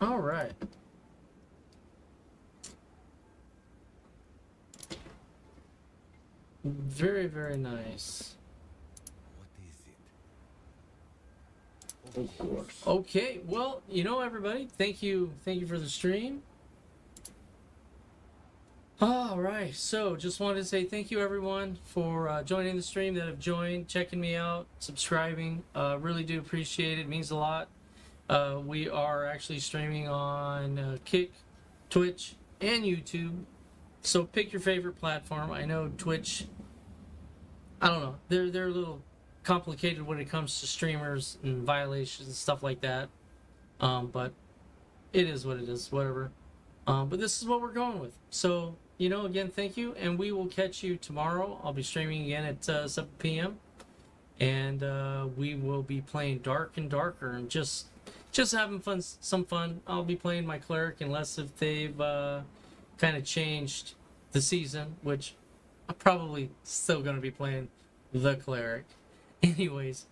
Alright. Very, very nice. What is it? Of course. Okay, well, you know, everybody, thank you for the stream. All right, so just wanted to say thank you, everyone, for joining the stream that have joined, checking me out, subscribing. Really do appreciate it. It means a lot. We are actually streaming on Kick, Twitch, and YouTube. So pick your favorite platform. I know Twitch, I don't know, they're a little complicated when it comes to streamers and violations and stuff like that. But it is what it is, whatever. But this is what we're going with. So, you know, again, thank you, and we will catch you tomorrow. I'll be streaming again at 7 p.m. And we will be playing Dark and Darker and just having some fun. I'll be playing my cleric unless if they've kind of changed the season, which I'm probably still going to be playing the cleric. Anyways,